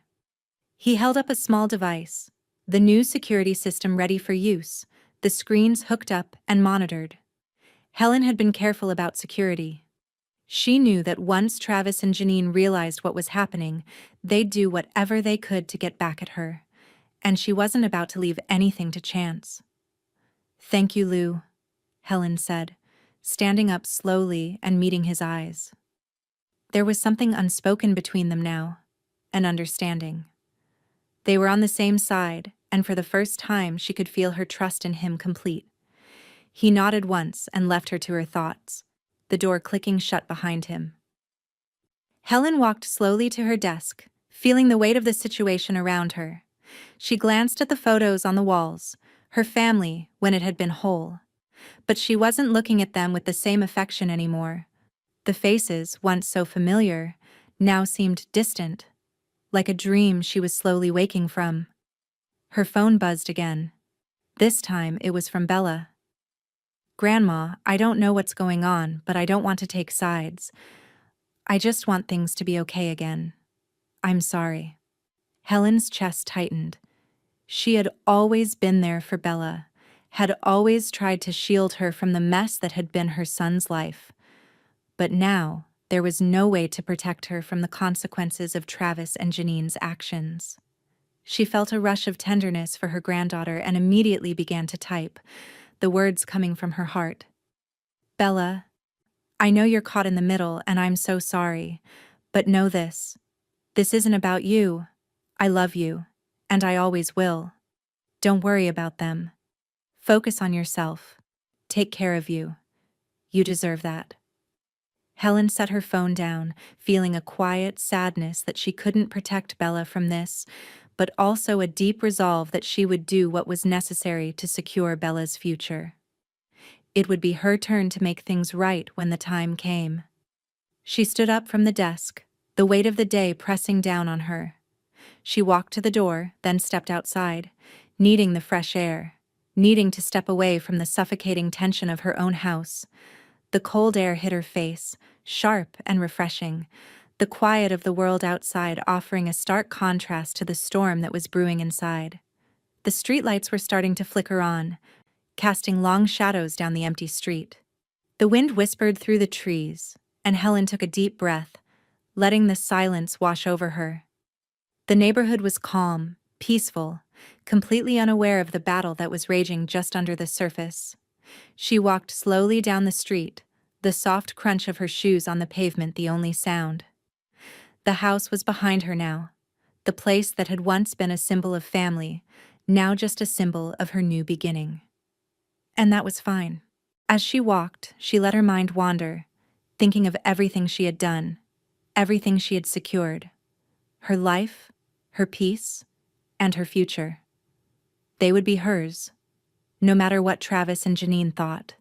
S1: He held up a small device, the new security system ready for use, the screens hooked up and monitored. Helen had been careful about security. She knew that once Travis and Janine realized what was happening, they'd do whatever they could to get back at her, and she wasn't about to leave anything to chance. "Thank you, Lou," Helen said, standing up slowly and meeting his eyes. There was something unspoken between them now, an understanding. They were on the same side, and for the first time she could feel her trust in him complete. He nodded once and left her to her thoughts, the door clicking shut behind him. Helen walked slowly to her desk, feeling the weight of the situation around her. She glanced at the photos on the walls, her family when it had been whole. But she wasn't looking at them with the same affection anymore. The faces, once so familiar, now seemed distant, like a dream she was slowly waking from. Her phone buzzed again. This time it was from Bella. "Grandma, I don't know what's going on, but I don't want to take sides. I just want things to be okay again. I'm sorry." Helen's chest tightened. She had always been there for Bella, had always tried to shield her from the mess that had been her son's life. But now, there was no way to protect her from the consequences of Travis and Janine's actions. She felt a rush of tenderness for her granddaughter and immediately began to type, the words coming from her heart. Bella, I know you're caught in the middle and I'm so sorry, but know this. This isn't about you. I love you, and I always will. Don't worry about them. Focus on yourself. Take care of you. You deserve that. Helen set her phone down, feeling a quiet sadness that she couldn't protect Bella from this, but also a deep resolve that she would do what was necessary to secure Bella's future. It would be her turn to make things right when the time came. She stood up from the desk, the weight of the day pressing down on her. She walked to the door, then stepped outside, needing the fresh air, needing to step away from the suffocating tension of her own house. The cold air hit her face, sharp and refreshing, the quiet of the world outside offering a stark contrast to the storm that was brewing inside. The streetlights were starting to flicker on, casting long shadows down the empty street. The wind whispered through the trees, and Helen took a deep breath, letting the silence wash over her. The neighborhood was calm, peaceful, completely unaware of the battle that was raging just under the surface. She walked slowly down the street, the soft crunch of her shoes on the pavement the only sound. The house was behind her now, the place that had once been a symbol of family, now just a symbol of her new beginning. And that was fine. As she walked, she let her mind wander, thinking of everything she had done, everything she had secured. Her life, her peace, and her future. They would be hers, no matter what Travis and Janine thought.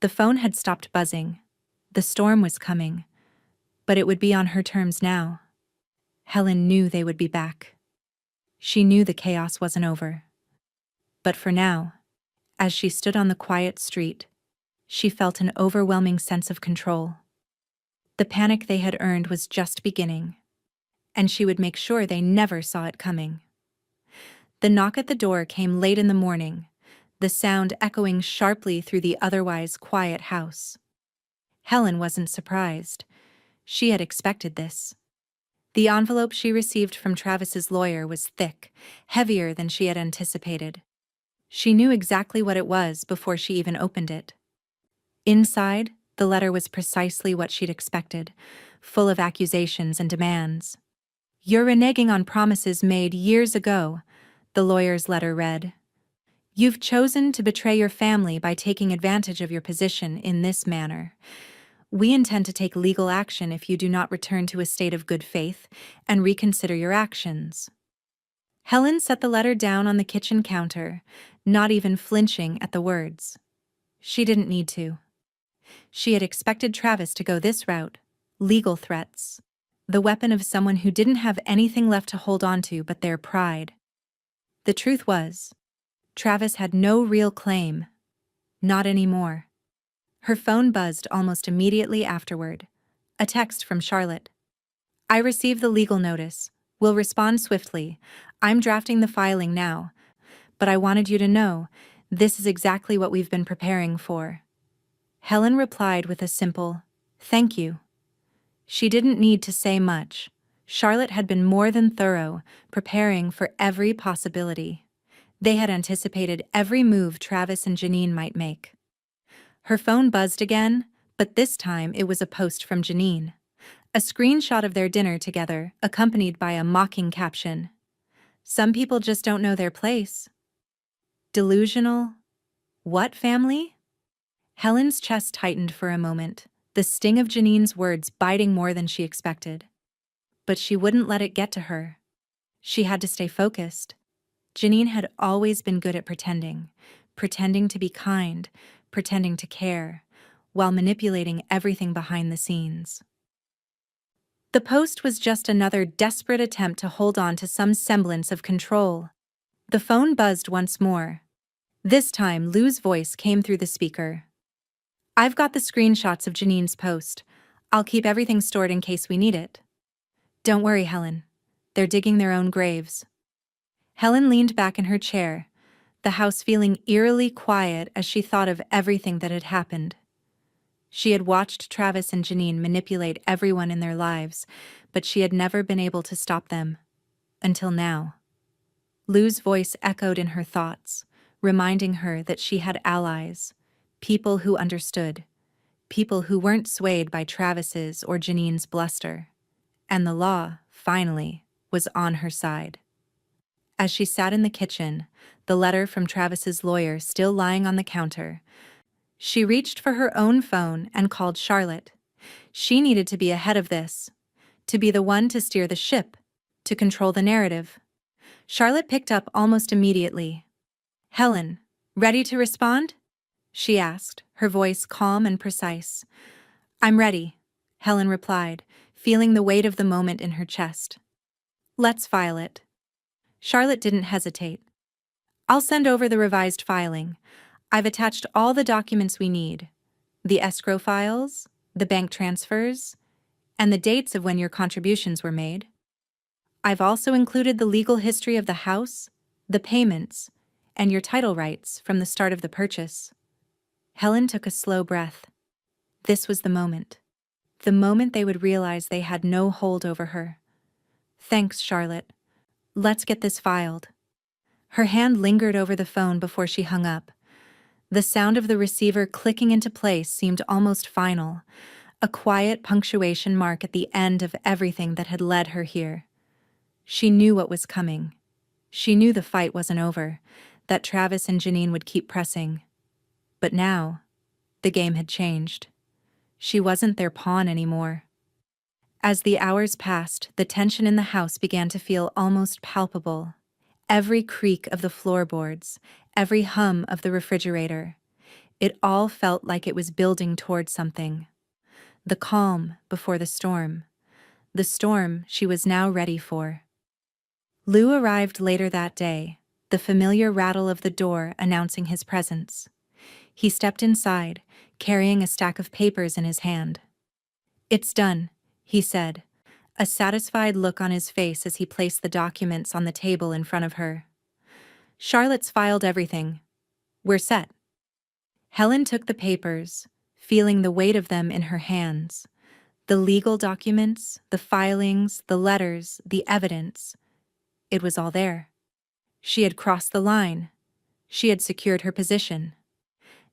S1: The phone had stopped buzzing. The storm was coming, but it would be on her terms now. Helen knew they would be back. She knew the chaos wasn't over. But for now, as she stood on the quiet street, she felt an overwhelming sense of control. The panic they had earned was just beginning, and she would make sure they never saw it coming. The knock at the door came late in the morning, the sound echoing sharply through the otherwise quiet house. Helen wasn't surprised. She had expected this. The envelope she received from Travis's lawyer was thick, heavier than she had anticipated. She knew exactly what it was before she even opened it. Inside, the letter was precisely what she'd expected, full of accusations and demands. "You're reneging on promises made years ago," the lawyer's letter read. "You've chosen to betray your family by taking advantage of your position in this manner. We intend to take legal action if you do not return to a state of good faith and reconsider your actions." Helen set the letter down on the kitchen counter, not even flinching at the words. She didn't need to. She had expected Travis to go this route, legal threats, the weapon of someone who didn't have anything left to hold on to but their pride. The truth was, Travis had no real claim. Not anymore. Her phone buzzed almost immediately afterward. A text from Charlotte. "I received the legal notice. Will respond swiftly. I'm drafting the filing now. But I wanted you to know, this is exactly what we've been preparing for." Helen replied with a simple, "Thank you." She didn't need to say much. Charlotte had been more than thorough, preparing for every possibility. They had anticipated every move Travis and Janine might make. Her phone buzzed again, but this time it was a post from Janine. A screenshot of their dinner together, accompanied by a mocking caption. "Some people just don't know their place." Delusional? What family? Helen's chest tightened for a moment, the sting of Janine's words biting more than she expected. But she wouldn't let it get to her. She had to stay focused. Janine had always been good at pretending to be kind, pretending to care, while manipulating everything behind the scenes. The post was just another desperate attempt to hold on to some semblance of control. The phone buzzed once more. This time, Lou's voice came through the speaker. "I've got the screenshots of Janine's post. I'll keep everything stored in case we need it." "Don't worry, Helen. They're digging their own graves." Helen leaned back in her chair, the house feeling eerily quiet as she thought of everything that had happened. She had watched Travis and Janine manipulate everyone in their lives, but she had never been able to stop them. Until now. Lou's voice echoed in her thoughts, reminding her that she had allies, people who understood, people who weren't swayed by Travis's or Janine's bluster. And the law, finally, was on her side. As she sat in the kitchen, the letter from Travis's lawyer still lying on the counter, she reached for her own phone and called Charlotte. She needed to be ahead of this, to be the one to steer the ship, to control the narrative. Charlotte picked up almost immediately. "Helen, ready to respond?" she asked, her voice calm and precise. "I'm ready," Helen replied, feeling the weight of the moment in her chest. "Let's file it." Charlotte didn't hesitate. "I'll send over the revised filing. I've attached all the documents we need. The escrow files, the bank transfers, and the dates of when your contributions were made. I've also included the legal history of the house, the payments, and your title rights from the start of the purchase." Helen took a slow breath. This was the moment. The moment they would realize they had no hold over her. "Thanks, Charlotte. Let's get this filed." Her hand lingered over the phone before she hung up. The sound of the receiver clicking into place seemed almost final, a quiet punctuation mark at the end of everything that had led her here. She knew what was coming. She knew the fight wasn't over, that Travis and Janine would keep pressing. But now, the game had changed. She wasn't their pawn anymore. As the hours passed, the tension in the house began to feel almost palpable. Every creak of the floorboards, every hum of the refrigerator, it all felt like it was building toward something. The calm before the storm. The storm she was now ready for. Lou arrived later that day, the familiar rattle of the door announcing his presence. He stepped inside, carrying a stack of papers in his hand. "It's done," he said, a satisfied look on his face as he placed the documents on the table in front of her. "Charlotte's filed everything. We're set." Helen took the papers, feeling the weight of them in her hands. The legal documents, the filings, the letters, the evidence. It was all there. She had crossed the line. She had secured her position.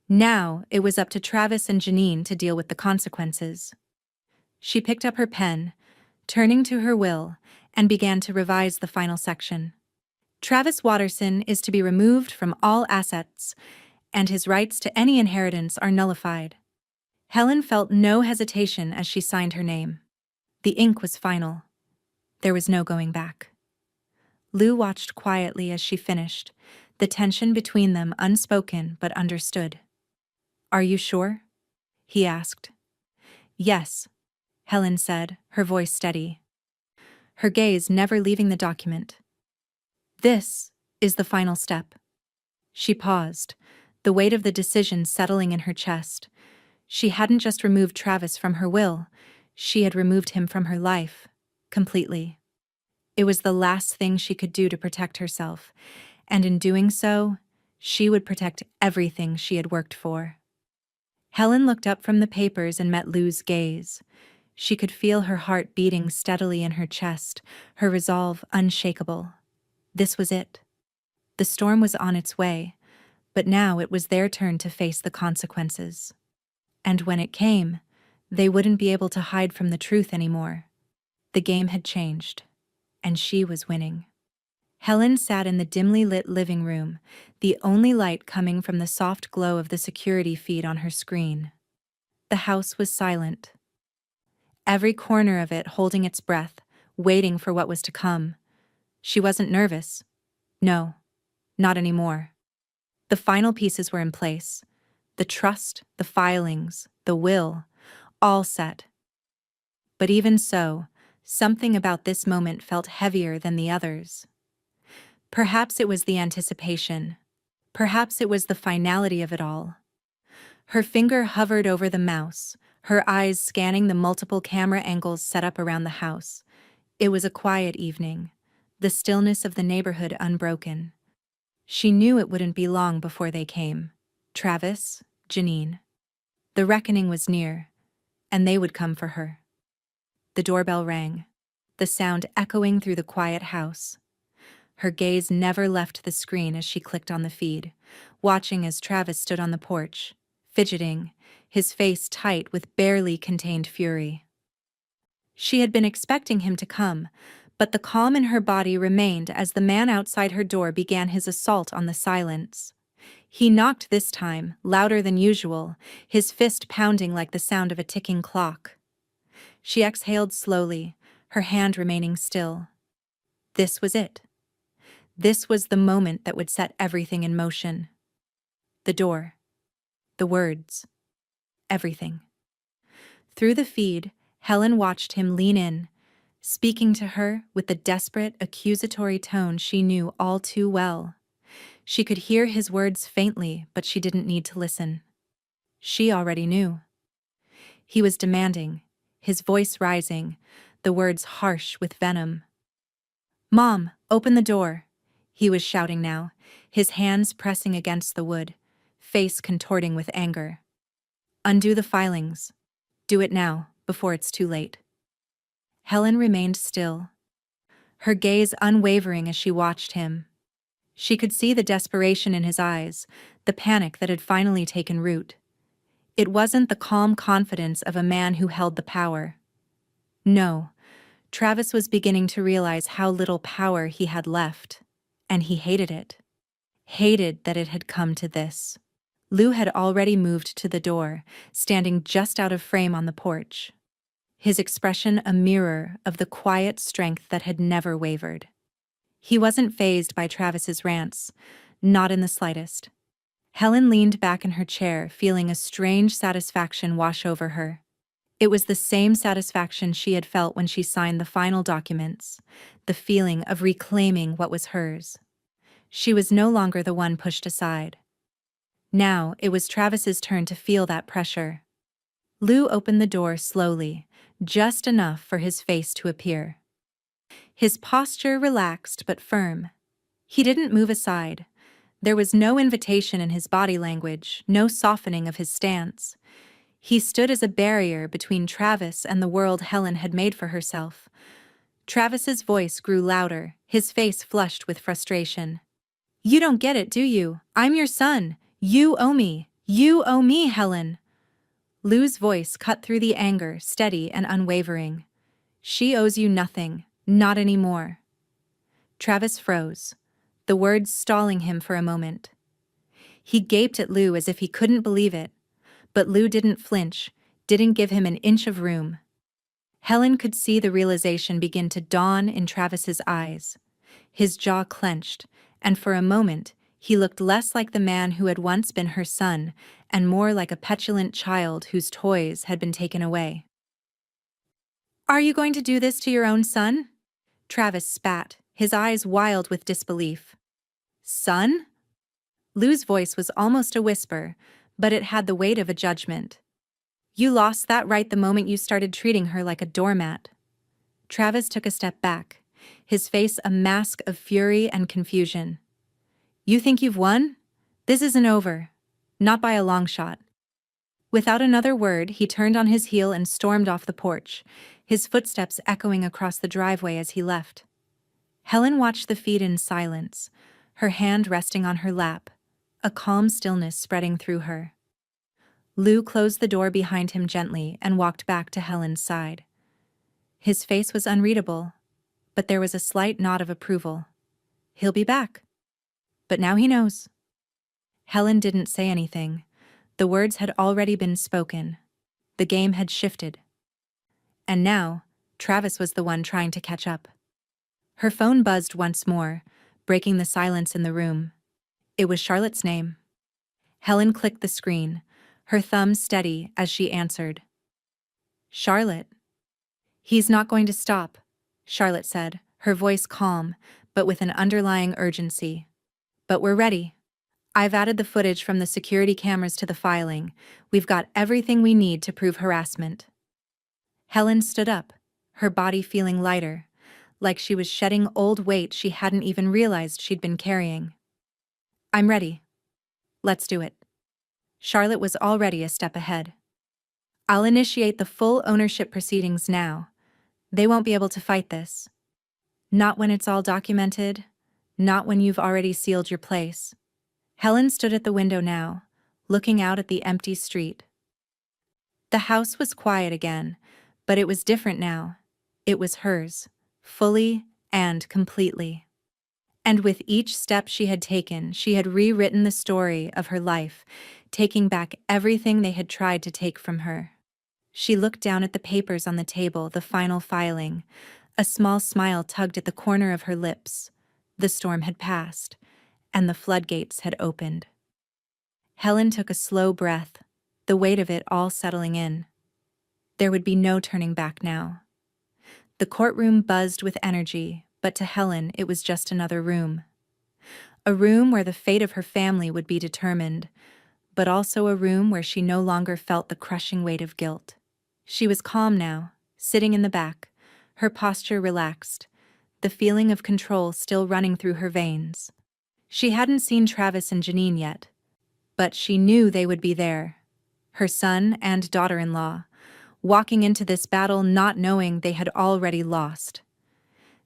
S1: Now it was up to Travis and Janine to deal with the consequences. She picked up her pen, turning to her will, and began to revise the final section. Travis Watterson is to be removed from all assets, and his rights to any inheritance are nullified. Helen felt no hesitation as she signed her name. The ink was final. There was no going back. Lou watched quietly as she finished, the tension between them unspoken but understood. "Are you sure?" he asked. "Yes," Helen said, her voice steady, her gaze never leaving the document. "This is the final step." She paused, the weight of the decision settling in her chest. She hadn't just removed Travis from her will, she had removed him from her life, completely. It was the last thing she could do to protect herself, and in doing so, she would protect everything she had worked for. Helen looked up from the papers and met Lou's gaze. She could feel her heart beating steadily in her chest, her resolve unshakable. This was it. The storm was on its way, but now it was their turn to face the consequences. And when it came, they wouldn't be able to hide from the truth anymore. The game had changed, and she was winning. Helen sat in the dimly lit living room, the only light coming from the soft glow of the security feed on her screen. The house was silent. Every corner of it holding its breath, waiting for what was to come. She wasn't nervous. No, not anymore. The final pieces were in place. The trust, the filings, the will, all set. But even so, something about this moment felt heavier than the others. Perhaps it was the anticipation. Perhaps it was the finality of it all. Her finger hovered over the mouse, her eyes scanning the multiple camera angles set up around the house. It was a quiet evening, the stillness of the neighborhood unbroken. She knew it wouldn't be long before they came. Travis, Janine. The reckoning was near, and they would come for her. The doorbell rang, the sound echoing through the quiet house. Her gaze never left the screen as she clicked on the feed, watching as Travis stood on the porch, fidgeting, his face tight with barely contained fury. She had been expecting him to come, but the calm in her body remained as the man outside her door began his assault on the silence. He knocked this time, louder than usual, his fist pounding like the sound of a ticking clock. She exhaled slowly, her hand remaining still. This was it. This was the moment that would set everything in motion. The door. The words. Everything. Through the feed, Helen watched him lean in, speaking to her with the desperate, accusatory tone she knew all too well. She could hear his words faintly, but she didn't need to listen. She already knew. He was demanding, his voice rising, the words harsh with venom. "Mom, open the door," he was shouting now, his hands pressing against the wood, face contorting with anger. "Undo the filings. Do it now, before it's too late." Helen remained still, her gaze unwavering as she watched him. She could see the desperation in his eyes, the panic that had finally taken root. It wasn't the calm confidence of a man who held the power. No, Travis was beginning to realize how little power he had left, and he hated it. Hated that it had come to this. Lou had already moved to the door, standing just out of frame on the porch, his expression a mirror of the quiet strength that had never wavered. He wasn't fazed by Travis's rants, not in the slightest. Helen leaned back in her chair, feeling a strange satisfaction wash over her. It was the same satisfaction she had felt when she signed the final documents, the feeling of reclaiming what was hers. She was no longer the one pushed aside. Now it was Travis's turn to feel that pressure. Lou opened the door slowly, just enough for his face to appear. His posture relaxed but firm. He didn't move aside. There was no invitation in his body language, no softening of his stance. He stood as a barrier between Travis and the world Helen had made for herself. Travis's voice grew louder, his face flushed with frustration. "You don't get it, do you? I'm your son. You owe me. You owe me, Helen." Lou's voice cut through the anger, steady and unwavering. "She owes you nothing, not anymore." Travis froze, the words stalling him for a moment. He gaped at Lou as if he couldn't believe it, but Lou didn't flinch, didn't give him an inch of room. Helen could see the realization begin to dawn in Travis's eyes. His jaw clenched, and for a moment, he looked less like the man who had once been her son and more like a petulant child whose toys had been taken away. "Are you going to do this to your own son?" Travis spat, his eyes wild with disbelief. "Son?" Lou's voice was almost a whisper, but it had the weight of a judgment. "You lost that right the moment you started treating her like a doormat." Travis took a step back, his face a mask of fury and confusion. "You think you've won? This isn't over. Not by a long shot." Without another word, he turned on his heel and stormed off the porch, his footsteps echoing across the driveway as he left. Helen watched the feed in silence, her hand resting on her lap, a calm stillness spreading through her. Lou closed the door behind him gently and walked back to Helen's side. His face was unreadable, but there was a slight nod of approval. He'll be back. But now he knows. Helen didn't say anything. The words had already been spoken. The game had shifted. And now, Travis was the one trying to catch up. Her phone buzzed once more, breaking the silence in the room. It was Charlotte's name. Helen clicked the screen, her thumb steady as she answered. "Charlotte." "He's not going to stop," Charlotte said, her voice calm, but with an underlying urgency. "But we're ready. I've added the footage from the security cameras to the filing. We've got everything we need to prove harassment." Helen stood up, her body feeling lighter, like she was shedding old weight she hadn't even realized she'd been carrying. "I'm ready. Let's do it." Charlotte was already a step ahead. "I'll initiate the full ownership proceedings now. They won't be able to fight this. Not when it's all documented, Not when you've already sealed your place. Helen stood at the window now, looking out at the empty street. The house was quiet again, but it was different now. It was hers, fully and completely. And with each step she had taken, she had rewritten the story of her life, taking back everything they had tried to take from her. She looked down at the papers on the table, the final filing. A small smile tugged at the corner of her lips. The storm had passed, and the floodgates had opened. Helen took a slow breath, the weight of it all settling in. There would be no turning back now. The courtroom buzzed with energy, but to Helen it was just another room. A room where the fate of her family would be determined, but also a room where she no longer felt the crushing weight of guilt. She was calm now, sitting in the back, her posture relaxed, the feeling of control still running through her veins. She hadn't seen Travis and Janine yet, but she knew they would be there, her son and daughter-in-law, walking into this battle not knowing they had already lost.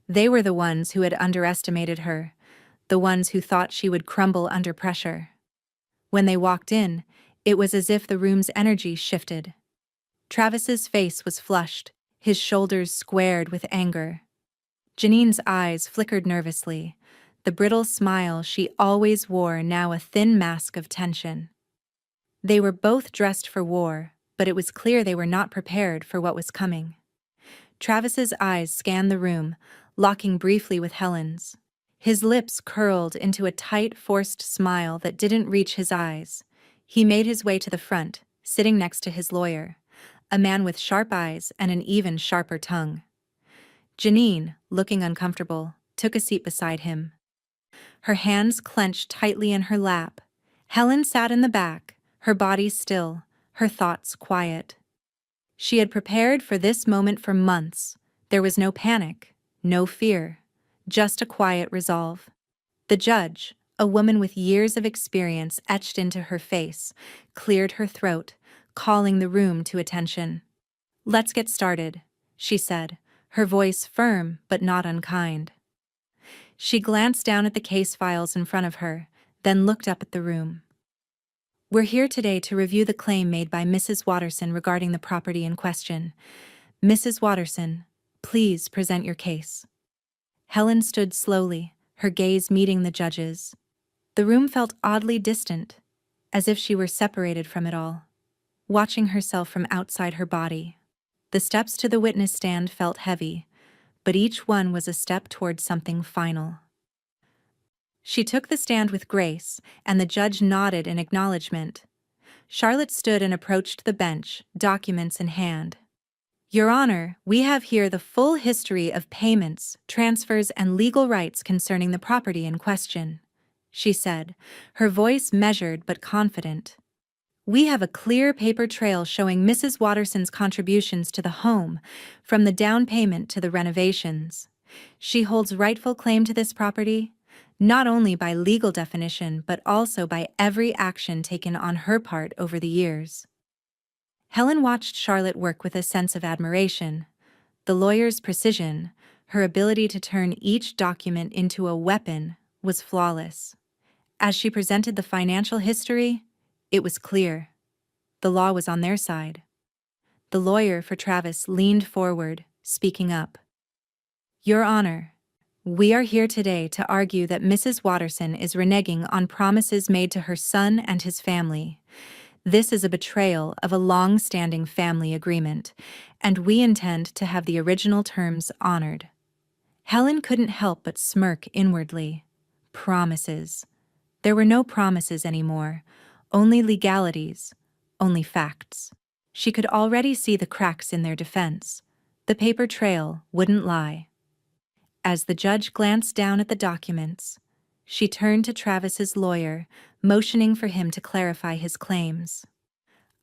S1: They were the ones who had underestimated her, the ones who thought she would crumble under pressure. When they walked in, it was as if the room's energy shifted. Travis's face was flushed, his shoulders squared with anger. Janine's eyes flickered nervously, the brittle smile she always wore now a thin mask of tension. They were both dressed for war, but it was clear they were not prepared for what was coming. Travis's eyes scanned the room, locking briefly with Helen's. His lips curled into a tight, forced smile that didn't reach his eyes. He made his way to the front, sitting next to his lawyer, a man with sharp eyes and an even sharper tongue. Janine, looking uncomfortable, took a seat beside him. Her hands clenched tightly in her lap. Helen sat in the back, her body still, her thoughts quiet. She had prepared for this moment for months. There was no panic, no fear, just a quiet resolve. The judge, a woman with years of experience etched into her face, cleared her throat, calling the room to attention. "Let's get started," she said, her voice firm but not unkind. She glanced down at the case files in front of her, then looked up at the room. "We're here today to review the claim made by Mrs. Watterson regarding the property in question. Mrs. Watterson, please present your case." Helen stood slowly, her gaze meeting the judge's. The room felt oddly distant, as if she were separated from it all, watching herself from outside her body. The steps to the witness stand felt heavy, but each one was a step toward something final. She took the stand with grace, and the judge nodded in acknowledgement. Charlotte stood and approached the bench, documents in hand. "Your Honor, we have here the full history of payments, transfers, and legal rights concerning the property in question," she said, her voice measured but confident. "We have a clear paper trail showing Mrs. Watterson's contributions to the home, from the down payment to the renovations. She holds rightful claim to this property, not only by legal definition but also by every action taken on her part over the years." Helen watched Charlotte work with a sense of admiration. The lawyer's precision, her ability to turn each document into a weapon, was flawless. As she presented the financial history, it was clear. The law was on their side. The lawyer for Travis leaned forward, speaking up. "Your Honor, we are here today to argue that Mrs. Watterson is reneging on promises made to her son and his family. This is a betrayal of a long-standing family agreement, and we intend to have the original terms honored." Helen couldn't help but smirk inwardly. Promises. There were no promises anymore, only legalities, only facts. She could already see the cracks in their defense. The paper trail wouldn't lie. As the judge glanced down at the documents, she turned to Travis's lawyer, motioning for him to clarify his claims.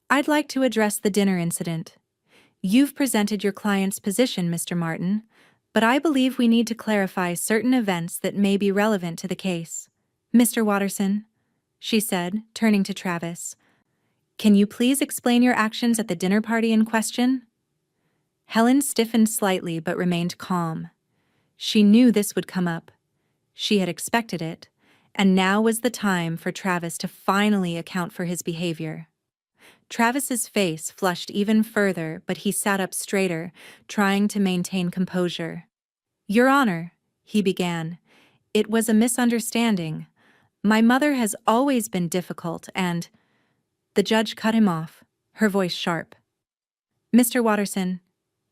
S1: "I'd like to address the dinner incident. You've presented your client's position, Mr. Martin, but I believe we need to clarify certain events that may be relevant to the case. Mr. Watterson," she said, turning to Travis, "can you please explain your actions at the dinner party in question?" Helen stiffened slightly but remained calm. She knew this would come up. She had expected it, and now was the time for Travis to finally account for his behavior. Travis's face flushed even further, but he sat up straighter, trying to maintain composure. "Your Honor," he began, "it was a misunderstanding. My mother has always been difficult and—" The judge cut him off, her voice sharp. "Mr. Watterson,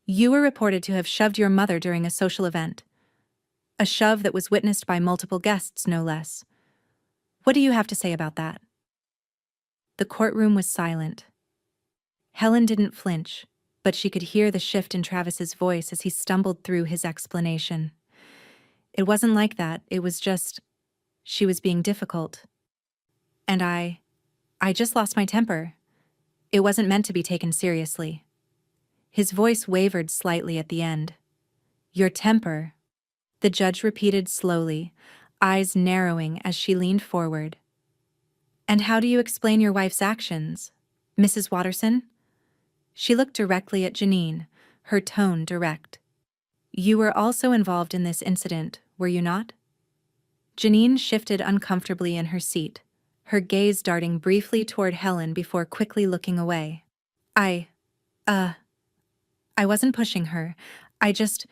S1: you were reported to have shoved your mother during a social event. A shove that was witnessed by multiple guests, no less. What do you have to say about that?" The courtroom was silent. Helen didn't flinch, but she could hear the shift in Travis's voice as he stumbled through his explanation. It wasn't like that, it was just, she was being difficult. And I just lost my temper. It wasn't meant to be taken seriously. His voice wavered slightly at the end. "Your temper," the judge repeated slowly, eyes narrowing as she leaned forward. "And how do you explain your wife's actions, Mrs. Watterson?" She looked directly at Janine, her tone direct. "You were also involved in this incident, were you not?" Janine shifted uncomfortably in her seat, her gaze darting briefly toward Helen before quickly looking away. I wasn't pushing her. I just—"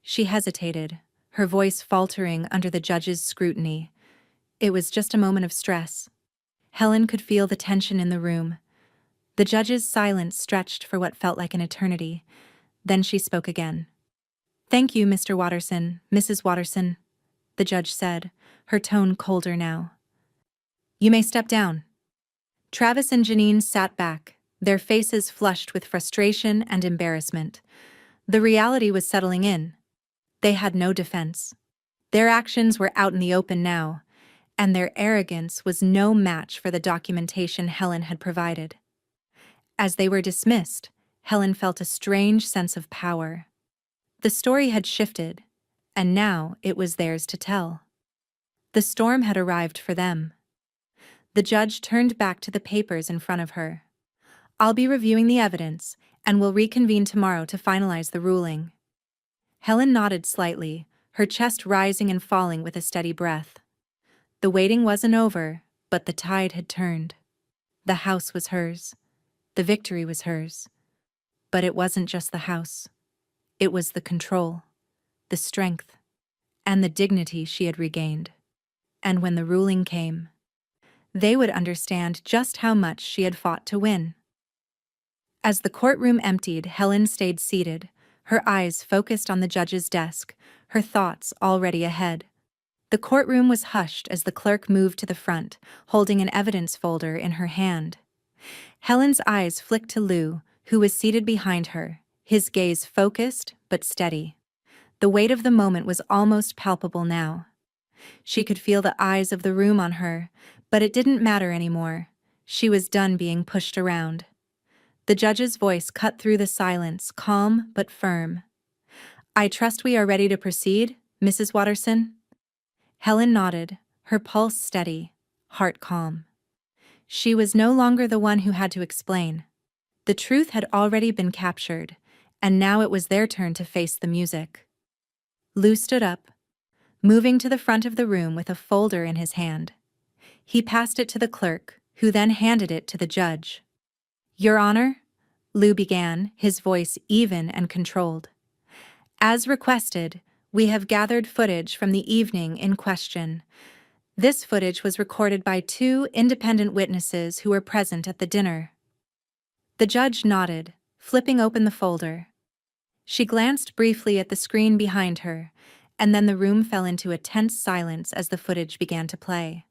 S1: She hesitated, her voice faltering under the judge's scrutiny. It was just a moment of stress. Helen could feel the tension in the room. The judge's silence stretched for what felt like an eternity. Then she spoke again. "Thank you, Mr. Watterson, Mrs. Watterson," the judge said, her tone colder now. "You may step down." Travis and Janine sat back, their faces flushed with frustration and embarrassment. The reality was settling in. They had no defense. Their actions were out in the open now, and their arrogance was no match for the documentation Helen had provided. As they were dismissed, Helen felt a strange sense of power. The story had shifted, and now it was theirs to tell. The storm had arrived for them. The judge turned back to the papers in front of her. "I'll be reviewing the evidence, and we'll reconvene tomorrow to finalize the ruling." Helen nodded slightly, her chest rising and falling with a steady breath. The waiting wasn't over, but the tide had turned. The house was hers. The victory was hers. But it wasn't just the house. It was the control, the strength, and the dignity she had regained. And when the ruling came, they would understand just how much she had fought to win. As the courtroom emptied, Helen stayed seated, her eyes focused on the judge's desk, her thoughts already ahead. The courtroom was hushed as the clerk moved to the front, holding an evidence folder in her hand. Helen's eyes flicked to Lou, who was seated behind her, his gaze focused but steady. The weight of the moment was almost palpable now. She could feel the eyes of the room on her, but it didn't matter anymore. She was done being pushed around. The judge's voice cut through the silence, calm but firm. "I trust we are ready to proceed, Mrs. Watterson?" Helen nodded, her pulse steady, heart calm. She was no longer the one who had to explain. The truth had already been captured, and now it was their turn to face the music. Lou stood up, moving to the front of the room with a folder in his hand. He passed it to the clerk, who then handed it to the judge. "Your Honor," Lou began, his voice even and controlled. "As requested, we have gathered footage from the evening in question. This footage was recorded by 2 independent witnesses who were present at the dinner." The judge nodded, flipping open the folder. She glanced briefly at the screen behind her, and then the room fell into a tense silence as the footage began to play.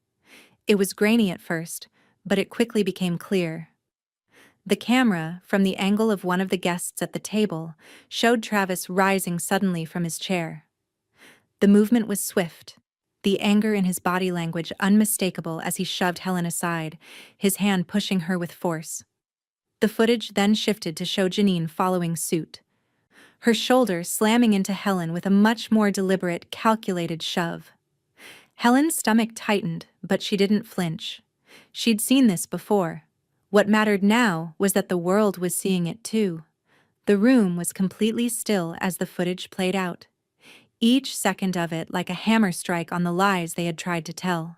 S1: It was grainy at first, but it quickly became clear. The camera, from the angle of one of the guests at the table, showed Travis rising suddenly from his chair. The movement was swift, the anger in his body language unmistakable as he shoved Helen aside, his hand pushing her with force. The footage then shifted to show Janine following suit, her shoulder slamming into Helen with a much more deliberate, calculated shove. Helen's stomach tightened, but she didn't flinch. She'd seen this before. What mattered now was that the world was seeing it too. The room was completely still as the footage played out. each second of it like a hammer strike on the lies they had tried to tell.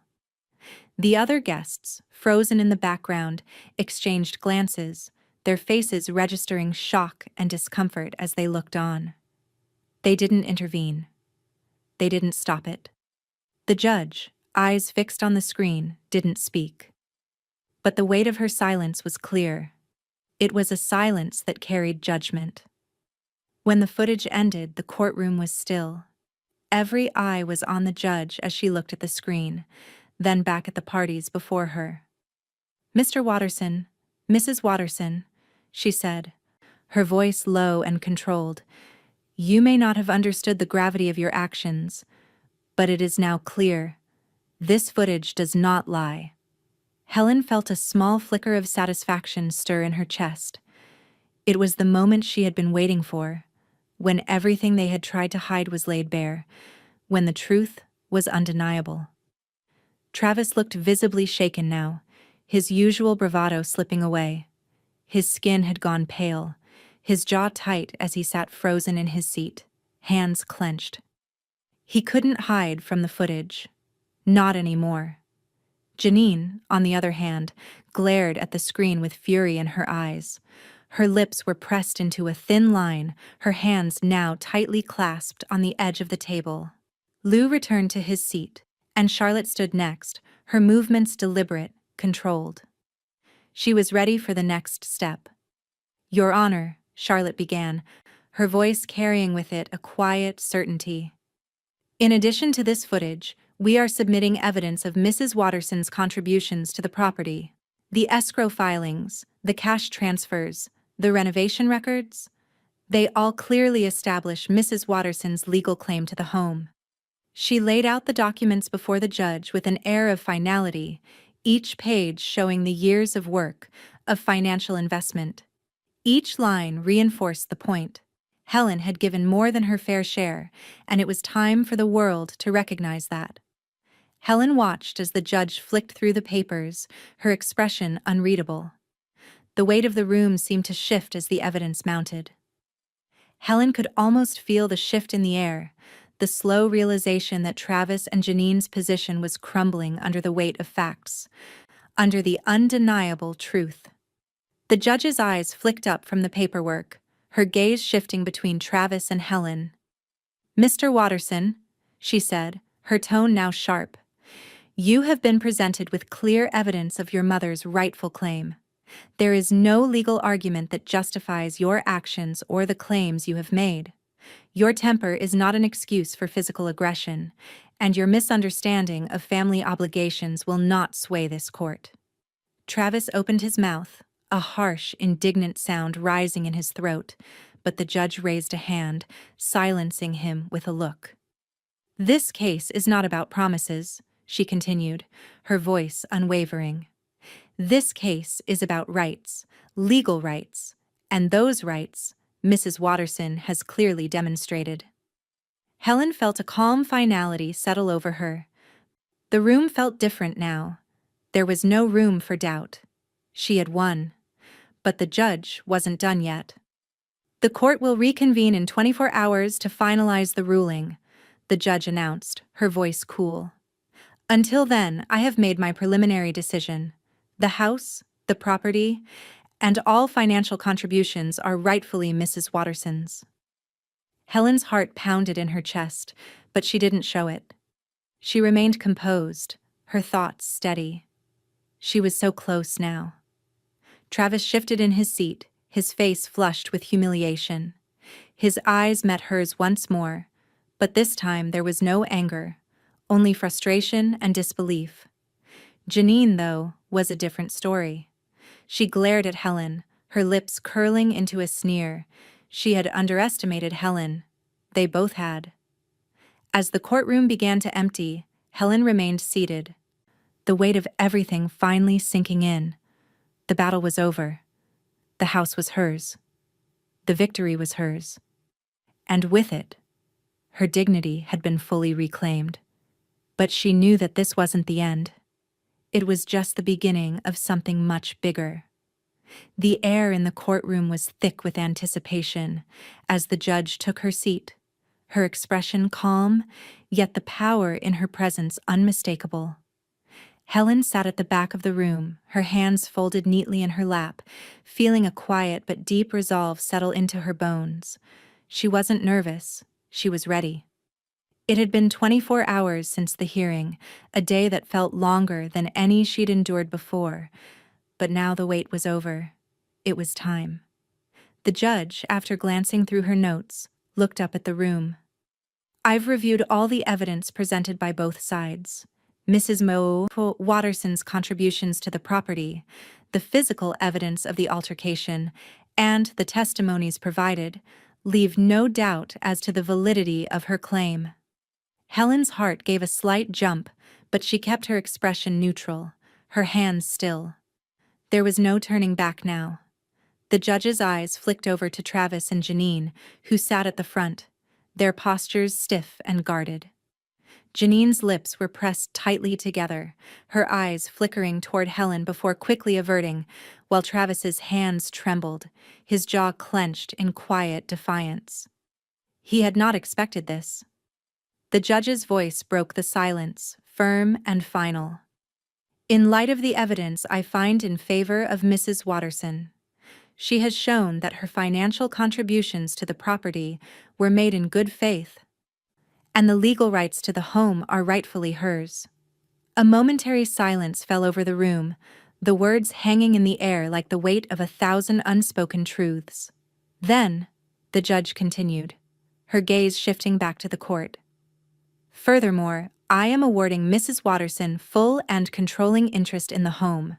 S1: The other guests, frozen in the background, exchanged glances, their faces registering shock and discomfort as they looked on. They didn't intervene. They didn't stop it. The judge, eyes fixed on the screen, didn't speak. But the weight of her silence was clear. It was a silence that carried judgment. When the footage ended, the courtroom was still. Every eye was on the judge as she looked at the screen, then back at the parties before her. "Mr. Watterson, Mrs. Watterson," she said, her voice low and controlled, "you may not have understood the gravity of your actions, but it is now clear. This footage does not lie." Helen felt a small flicker of satisfaction stir in her chest. It was the moment she had been waiting for, when everything they had tried to hide was laid bare, when the truth was undeniable. Travis looked visibly shaken now, his usual bravado slipping away. His skin had gone pale, his jaw tight as he sat frozen in his seat, hands clenched. He couldn't hide from the footage. Not anymore. Janine, on the other hand, glared at the screen with fury in her eyes. Her lips were pressed into a thin line, her hands now tightly clasped on the edge of the table. Lou returned to his seat, and Charlotte stood next, her movements deliberate, controlled. She was ready for the next step. "Your Honor," Charlotte began, her voice carrying with it a quiet certainty. "In addition to this footage, we are submitting evidence of Mrs. Watterson's contributions to the property. The escrow filings, the cash transfers, the renovation records, they all clearly establish Mrs. Watterson's legal claim to the home." She laid out the documents before the judge with an air of finality, each page showing the years of work, of financial investment. Each line reinforced the point. Helen had given more than her fair share, and it was time for the world to recognize that. Helen watched as the judge flicked through the papers, her expression unreadable. The weight of the room seemed to shift as the evidence mounted. Helen could almost feel the shift in the air, the slow realization that Travis and Janine's position was crumbling under the weight of facts, under the undeniable truth. The judge's eyes flicked up from the paperwork, her gaze shifting between Travis and Helen. "Mr. Watterson," she said, her tone now sharp, "you have been presented with clear evidence of your mother's rightful claim. There is no legal argument that justifies your actions or the claims you have made. Your temper is not an excuse for physical aggression, and your misunderstanding of family obligations will not sway this court." Travis opened his mouth, a harsh, indignant sound rising in his throat, but the judge raised a hand, silencing him with a look. "This case is not about promises," she continued, her voice unwavering. "This case is about rights, legal rights, and those rights Mrs. Watterson has clearly demonstrated." Helen felt a calm finality settle over her. The room felt different now. There was no room for doubt. She had won. But the judge wasn't done yet. "The court will reconvene in 24 hours to finalize the ruling," the judge announced, her voice cool. "Until then, I have made my preliminary decision. The house, the property, and all financial contributions are rightfully Mrs. Watterson's." Helen's heart pounded in her chest, but she didn't show it. She remained composed, her thoughts steady. She was so close now. Travis shifted in his seat, his face flushed with humiliation. His eyes met hers once more, but this time there was no anger, only frustration and disbelief. Janine, though, was a different story. She glared at Helen, her lips curling into a sneer. She had underestimated Helen. They both had. As the courtroom began to empty, Helen remained seated, the weight of everything finally sinking in. The battle was over. The house was hers. The victory was hers. And with it, her dignity had been fully reclaimed. But she knew that this wasn't the end. It was just the beginning of something much bigger. The air in the courtroom was thick with anticipation as the judge took her seat, her expression calm, yet the power in her presence unmistakable. Helen sat at the back of the room, her hands folded neatly in her lap, feeling a quiet but deep resolve settle into her bones. She wasn't nervous, she was ready. It had been 24 hours since the hearing, a day that felt longer than any she'd endured before. But now the wait was over. It was time. The judge, after glancing through her notes, looked up at the room. "I've reviewed all the evidence presented by both sides. Mrs. Watterson's contributions to the property, the physical evidence of the altercation, and the testimonies provided leave no doubt as to the validity of her claim." Helen's heart gave a slight jump, but she kept her expression neutral, her hands still. There was no turning back now. The judge's eyes flicked over to Travis and Janine, who sat at the front, their postures stiff and guarded. Janine's lips were pressed tightly together, her eyes flickering toward Helen before quickly averting, while Travis's hands trembled, his jaw clenched in quiet defiance. He had not expected this. The judge's voice broke the silence, firm and final. "In light of the evidence I find in favor of Mrs. Watterson. She has shown that her financial contributions to the property were made in good faith, and the legal rights to the home are rightfully hers." A momentary silence fell over the room, the words hanging in the air like the weight of 1,000 unspoken truths. Then, the judge continued, her gaze shifting back to the court. "Furthermore, I am awarding Mrs. Watterson full and controlling interest in the home.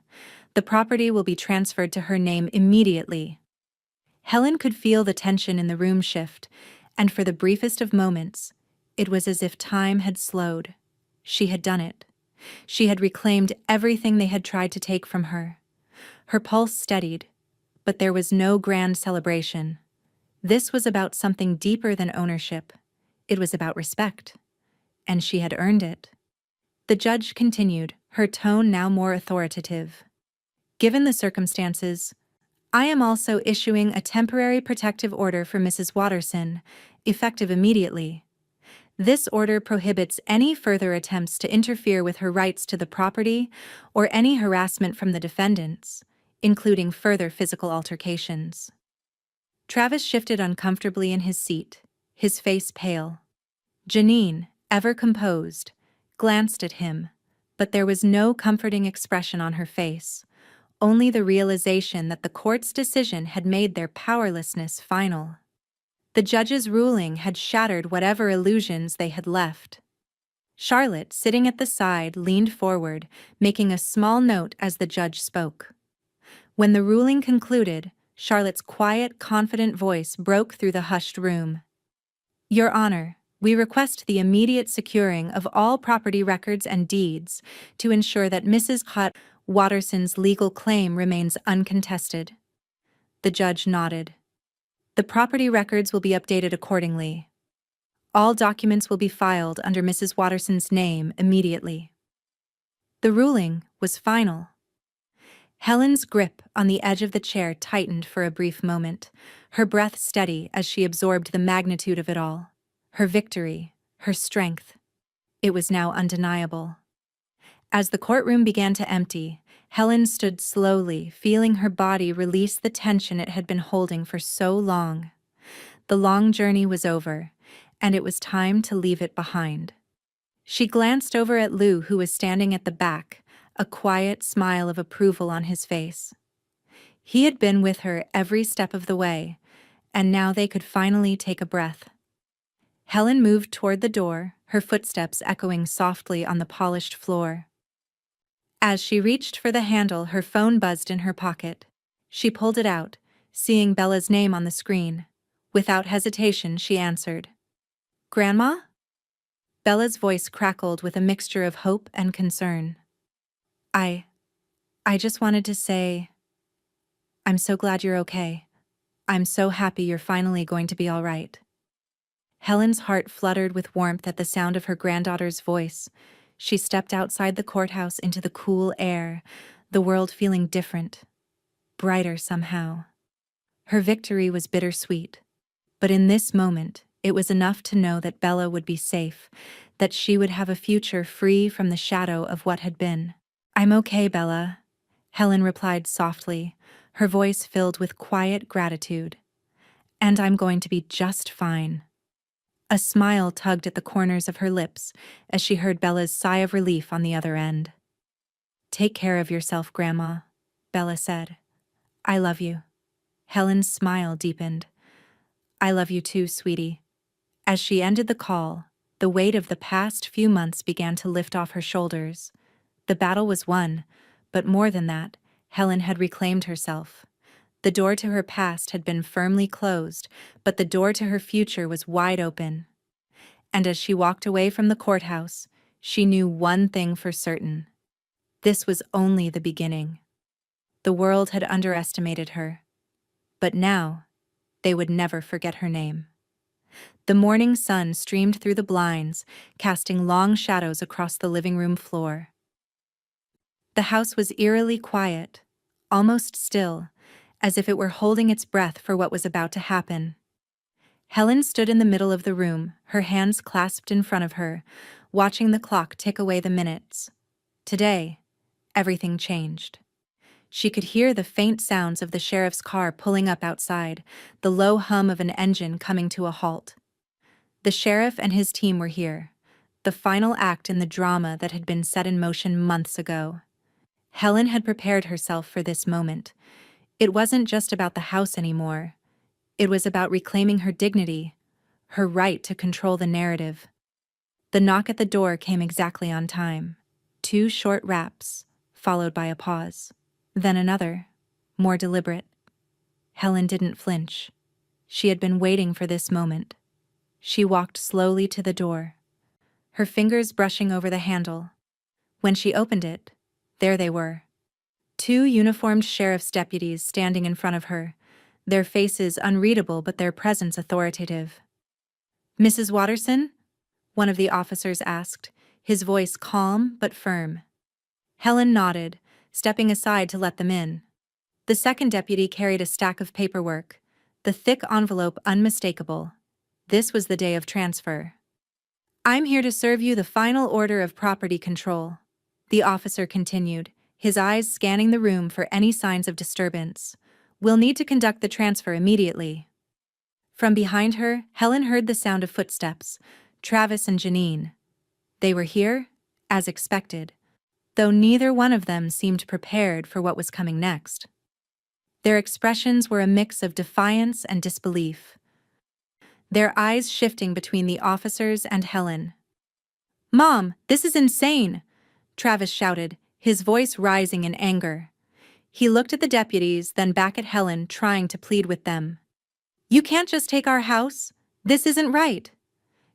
S1: The property will be transferred to her name immediately." Helen could feel the tension in the room shift, and for the briefest of moments, it was as if time had slowed. She had done it. She had reclaimed everything they had tried to take from her. Her pulse steadied, but there was no grand celebration. This was about something deeper than ownership. It was about respect. And she had earned it. The judge continued, her tone now more authoritative. "Given the circumstances, I am also issuing a temporary protective order for Mrs. Watterson, effective immediately. This order prohibits any further attempts to interfere with her rights to the property or any harassment from the defendants, including further physical altercations." Travis shifted uncomfortably in his seat, his face pale. Janine, ever composed, glanced at him, but there was no comforting expression on her face, only the realization that the court's decision had made their powerlessness final. The judge's ruling had shattered whatever illusions they had left. Charlotte, sitting at the side, leaned forward, making a small note as the judge spoke. When the ruling concluded, Charlotte's quiet, confident voice broke through the hushed room. "Your Honor, we request the immediate securing of all property records and deeds to ensure that Mrs. Watterson's legal claim remains uncontested." The judge nodded. "The property records will be updated accordingly. All documents will be filed under Mrs. Watterson's name immediately." The ruling was final. Helen's grip on the edge of the chair tightened for a brief moment, her breath steady as she absorbed the magnitude of it all. Her victory, her strength. It was now undeniable. As the courtroom began to empty, Helen stood slowly, feeling her body release the tension it had been holding for so long. The long journey was over, and it was time to leave it behind. She glanced over at Lou, who was standing at the back, a quiet smile of approval on his face. He had been with her every step of the way, and now they could finally take a breath. Helen moved toward the door, her footsteps echoing softly on the polished floor. As she reached for the handle, her phone buzzed in her pocket. She pulled it out, seeing Bella's name on the screen. Without hesitation, she answered. "Grandma?" Bella's voice crackled with a mixture of hope and concern. I just wanted to say, I'm so glad you're okay. I'm so happy you're finally going to be all right." Helen's heart fluttered with warmth at the sound of her granddaughter's voice. She stepped outside the courthouse into the cool air, the world feeling different, brighter somehow. Her victory was bittersweet, but in this moment, It was enough to know that Bella would be safe, that she would have a future free from the shadow of what had been. "I'm okay, Bella," Helen replied softly, her voice filled with quiet gratitude. "And I'm going to be just fine." A smile tugged at the corners of her lips as she heard Bella's sigh of relief on the other end. "Take care of yourself, Grandma," Bella said. "I love you." Helen's smile deepened. "I love you too, sweetie." As she ended the call, the weight of the past few months began to lift off her shoulders. The battle was won, but more than that, Helen had reclaimed herself. The door to her past had been firmly closed, but the door to her future was wide open. And as she walked away from the courthouse, she knew one thing for certain. This was only the beginning. The world had underestimated her. But now, they would never forget her name. The morning sun streamed through the blinds, casting long shadows across the living room floor. The house was eerily quiet, almost still, as if it were holding its breath for what was about to happen. Helen stood in the middle of the room, her hands clasped in front of her, watching the clock tick away the minutes. Today, everything changed. She could hear the faint sounds of the sheriff's car pulling up outside, the low hum of an engine coming to a halt. The sheriff and his team were here, the final act in the drama that had been set in motion months ago. Helen had prepared herself for this moment. It wasn't just about the house anymore. It was about reclaiming her dignity, her right to control the narrative. The knock at the door came exactly on time. 2 short raps, followed by a pause. Then another, more deliberate. Helen didn't flinch. She had been waiting for this moment. She walked slowly to the door, her fingers brushing over the handle. When she opened it, there they were. 2 uniformed sheriff's deputies standing in front of her, their faces unreadable but their presence authoritative. "Mrs. Watterson?" one of the officers asked, his voice calm but firm. Helen nodded, stepping aside to let them in. The second deputy carried a stack of paperwork, the thick envelope unmistakable. This was the day of transfer. "I'm here to serve you the final order of property control," the officer continued, his eyes scanning the room for any signs of disturbance. "We'll need to conduct the transfer immediately." From behind her, Helen heard the sound of footsteps, Travis and Janine. They were here, as expected, though neither one of them seemed prepared for what was coming next. Their expressions were a mix of defiance and disbelief, their eyes shifting between the officers and Helen. "Mom, this is insane!" Travis shouted, his voice rising in anger. He looked at the deputies, then back at Helen, trying to plead with them. "You can't just take our house. This isn't right."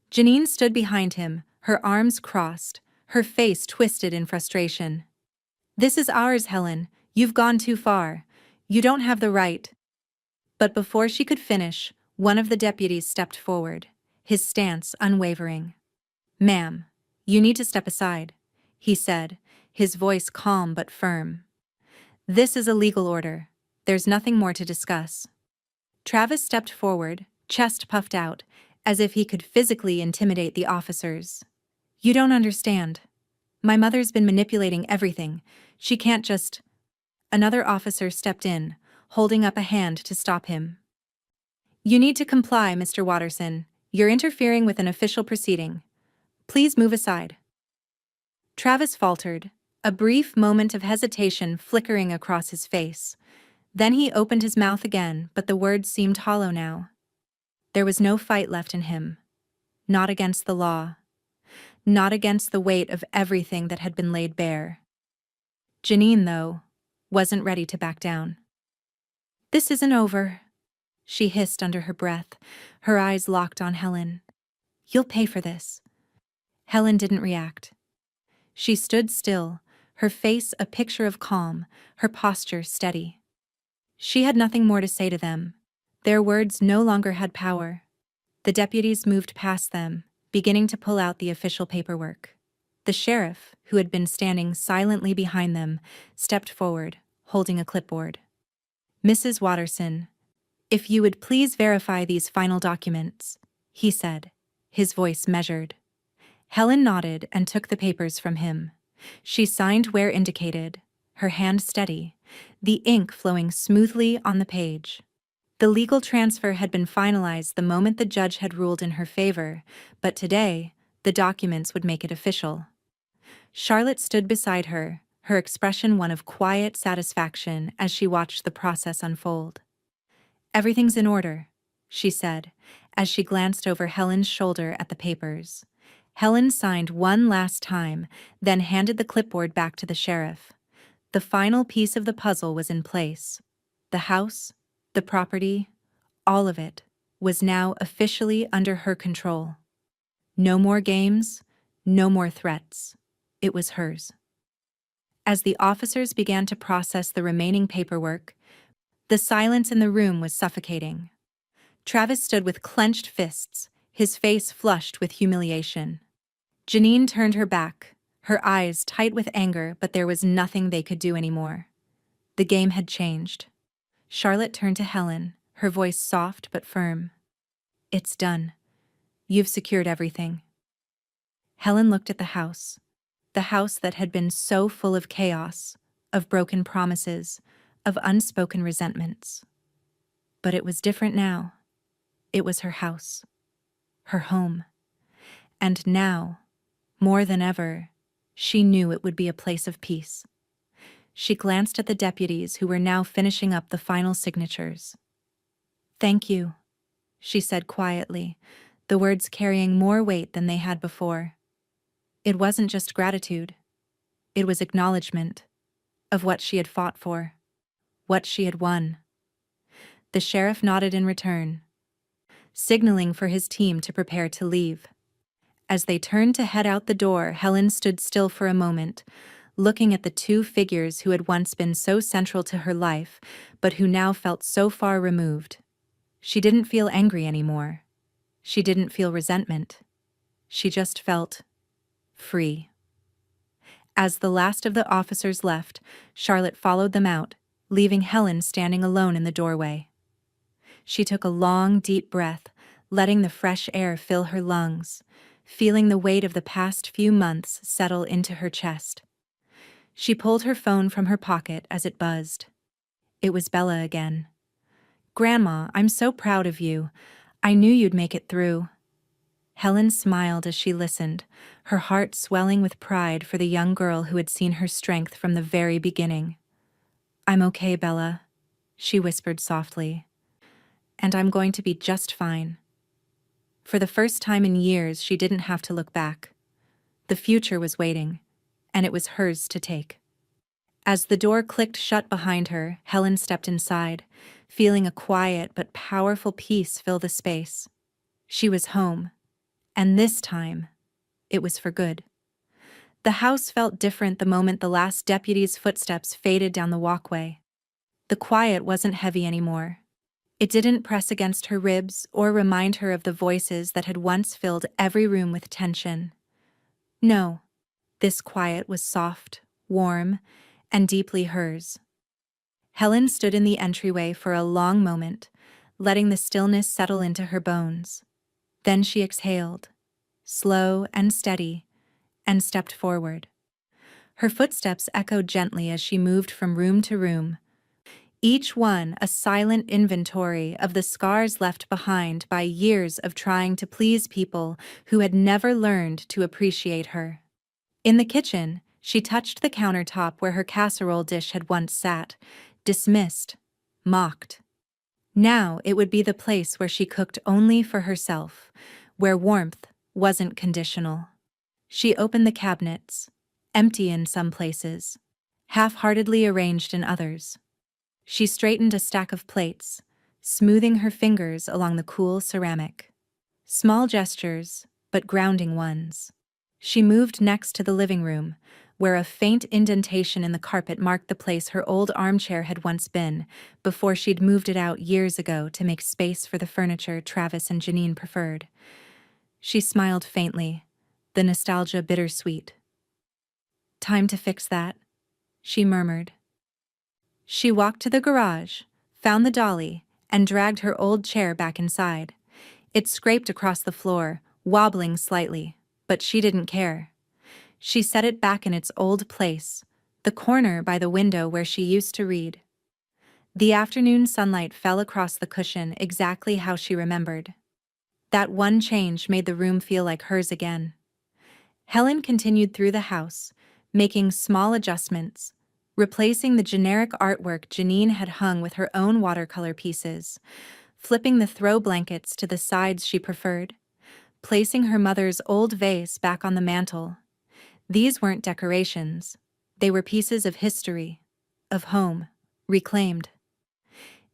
S1: Janine stood behind him, her arms crossed, her face twisted in frustration. "This is ours, Helen. You've gone too far. You don't have the right." But before she could finish, one of the deputies stepped forward, his stance unwavering. "Ma'am, you need to step aside," he said, his voice calm but firm. "This is a legal order. There's nothing more to discuss." Travis stepped forward, chest puffed out, as if he could physically intimidate the officers. "You don't understand. My mother's been manipulating everything. She can't just—" Another officer stepped in, holding up a hand to stop him. "You need to comply, Mr. Watterson. You're interfering with an official proceeding. Please move aside." Travis faltered, a brief moment of hesitation flickering across his face. Then he opened his mouth again, but the words seemed hollow now. There was no fight left in him. Not against the law. Not against the weight of everything that had been laid bare. Janine, though, wasn't ready to back down. "This isn't over," she hissed under her breath, her eyes locked on Helen. "You'll pay for this." Helen didn't react. She stood still, her face a picture of calm, her posture steady. She had nothing more to say to them. Their words no longer had power. The deputies moved past them, beginning to pull out the official paperwork. The sheriff, who had been standing silently behind them, stepped forward, holding a clipboard. "Mrs. Watterson, if you would please verify these final documents," he said, his voice measured. Helen nodded and took the papers from him. She signed where indicated, her hand steady, the ink flowing smoothly on the page. The legal transfer had been finalized the moment the judge had ruled in her favor, but today, the documents would make it official. Charlotte stood beside her, her expression one of quiet satisfaction as she watched the process unfold. "Everything's in order," she said, as she glanced over Helen's shoulder at the papers. Helen signed one last time, then handed the clipboard back to the sheriff. The final piece of the puzzle was in place. The house, the property, all of it, was now officially under her control. No more games, no more threats. It was hers. As the officers began to process the remaining paperwork, the silence in the room was suffocating. Travis stood with clenched fists, his face flushed with humiliation. Janine turned her back, her eyes tight with anger, but there was nothing they could do anymore. The game had changed. Charlotte turned to Helen, her voice soft but firm. "It's done. You've secured everything." Helen looked at the house that had been so full of chaos, of broken promises, of unspoken resentments. But it was different now. It was her house, her home. And now, more than ever, she knew it would be a place of peace. She glanced at the deputies who were now finishing up the final signatures. "Thank you," she said quietly, the words carrying more weight than they had before. It wasn't just gratitude. It was acknowledgement of what she had fought for, what she had won. The sheriff nodded in return, signaling for his team to prepare to leave. As they turned to head out the door, Helen stood still for a moment, looking at the two figures who had once been so central to her life, but who now felt so far removed. She didn't feel angry anymore. She didn't feel resentment. She just felt free. As the last of the officers left, Charlotte followed them out, leaving Helen standing alone in the doorway. She took a long, deep breath, letting the fresh air fill her lungs, feeling the weight of the past few months settle into her chest. She pulled her phone from her pocket as it buzzed. It was Bella again. "Grandma, I'm so proud of you. I knew you'd make it through." Helen smiled as she listened, her heart swelling with pride for the young girl who had seen her strength from the very beginning. "I'm okay, Bella," she whispered softly. "And I'm going to be just fine." For the first time in years, she didn't have to look back. The future was waiting, and it was hers to take. As the door clicked shut behind her, Helen stepped inside, feeling a quiet but powerful peace fill the space. She was home, and this time, it was for good. The house felt different the moment the last deputy's footsteps faded down the walkway. The quiet wasn't heavy anymore. It didn't press against her ribs or remind her of the voices that had once filled every room with tension. No, this quiet was soft, warm, and deeply hers. Helen stood in the entryway for a long moment, letting the stillness settle into her bones. Then she exhaled, slow and steady, and stepped forward. Her footsteps echoed gently as she moved from room to room, each one a silent inventory of the scars left behind by years of trying to please people who had never learned to appreciate her. In the kitchen, she touched the countertop where her casserole dish had once sat, dismissed, mocked. Now it would be the place where she cooked only for herself, where warmth wasn't conditional. She opened the cabinets, empty in some places, half-heartedly arranged in others. She straightened a stack of plates, smoothing her fingers along the cool ceramic. Small gestures, but grounding ones. She moved next to the living room, where a faint indentation in the carpet marked the place her old armchair had once been, before she'd moved it out years ago to make space for the furniture Travis and Janine preferred. She smiled faintly, the nostalgia bittersweet. "Time to fix that," she murmured. She walked to the garage, found the dolly, and dragged her old chair back inside. It scraped across the floor, wobbling slightly, but she didn't care. She set it back in its old place, the corner by the window where she used to read. The afternoon sunlight fell across the cushion exactly how she remembered. That one change made the room feel like hers again. Helen continued through the house, making small adjustments, replacing the generic artwork Janine had hung with her own watercolor pieces, flipping the throw blankets to the sides she preferred, placing her mother's old vase back on the mantel. These weren't decorations. They were pieces of history, of home, reclaimed.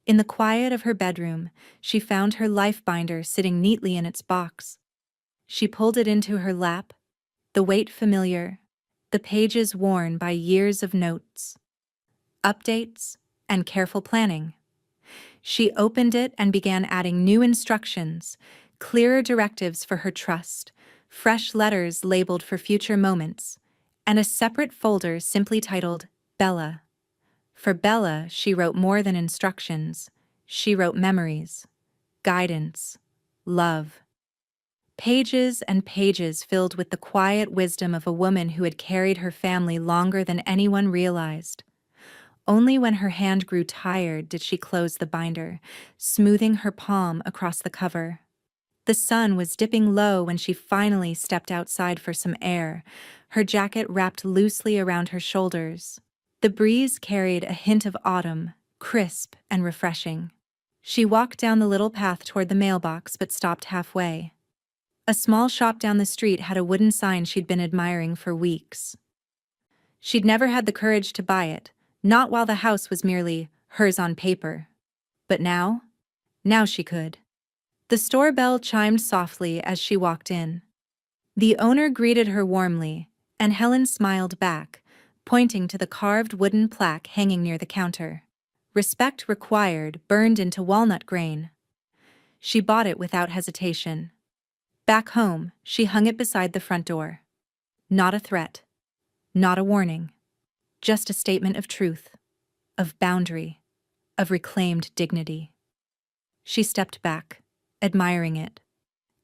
S1: In the quiet of her bedroom, she found her life binder sitting neatly in its box. She pulled it into her lap, the weight familiar, the pages worn by years of notes, updates, and careful planning. She opened it and began adding new instructions, clearer directives for her trust, fresh letters labeled for future moments, and a separate folder simply titled Bella. For Bella, she wrote more than instructions. She wrote memories, guidance, love. Pages and pages filled with the quiet wisdom of a woman who had carried her family longer than anyone realized. Only when her hand grew tired did she close the binder, smoothing her palm across the cover. The sun was dipping low when she finally stepped outside for some air, her jacket wrapped loosely around her shoulders. The breeze carried a hint of autumn, crisp and refreshing. She walked down the little path toward the mailbox but stopped halfway. A small shop down the street had a wooden sign she'd been admiring for weeks. She'd never had the courage to buy it, not while the house was merely hers on paper. But now she could. The store bell chimed softly as she walked in. The owner greeted her warmly, and Helen smiled back, pointing to the carved wooden plaque hanging near the counter. Respect required, burned into walnut grain. She bought it without hesitation. Back home, she hung it beside the front door. Not a threat. Not a warning. Just a statement of truth, of boundary, of reclaimed dignity. She stepped back, admiring it,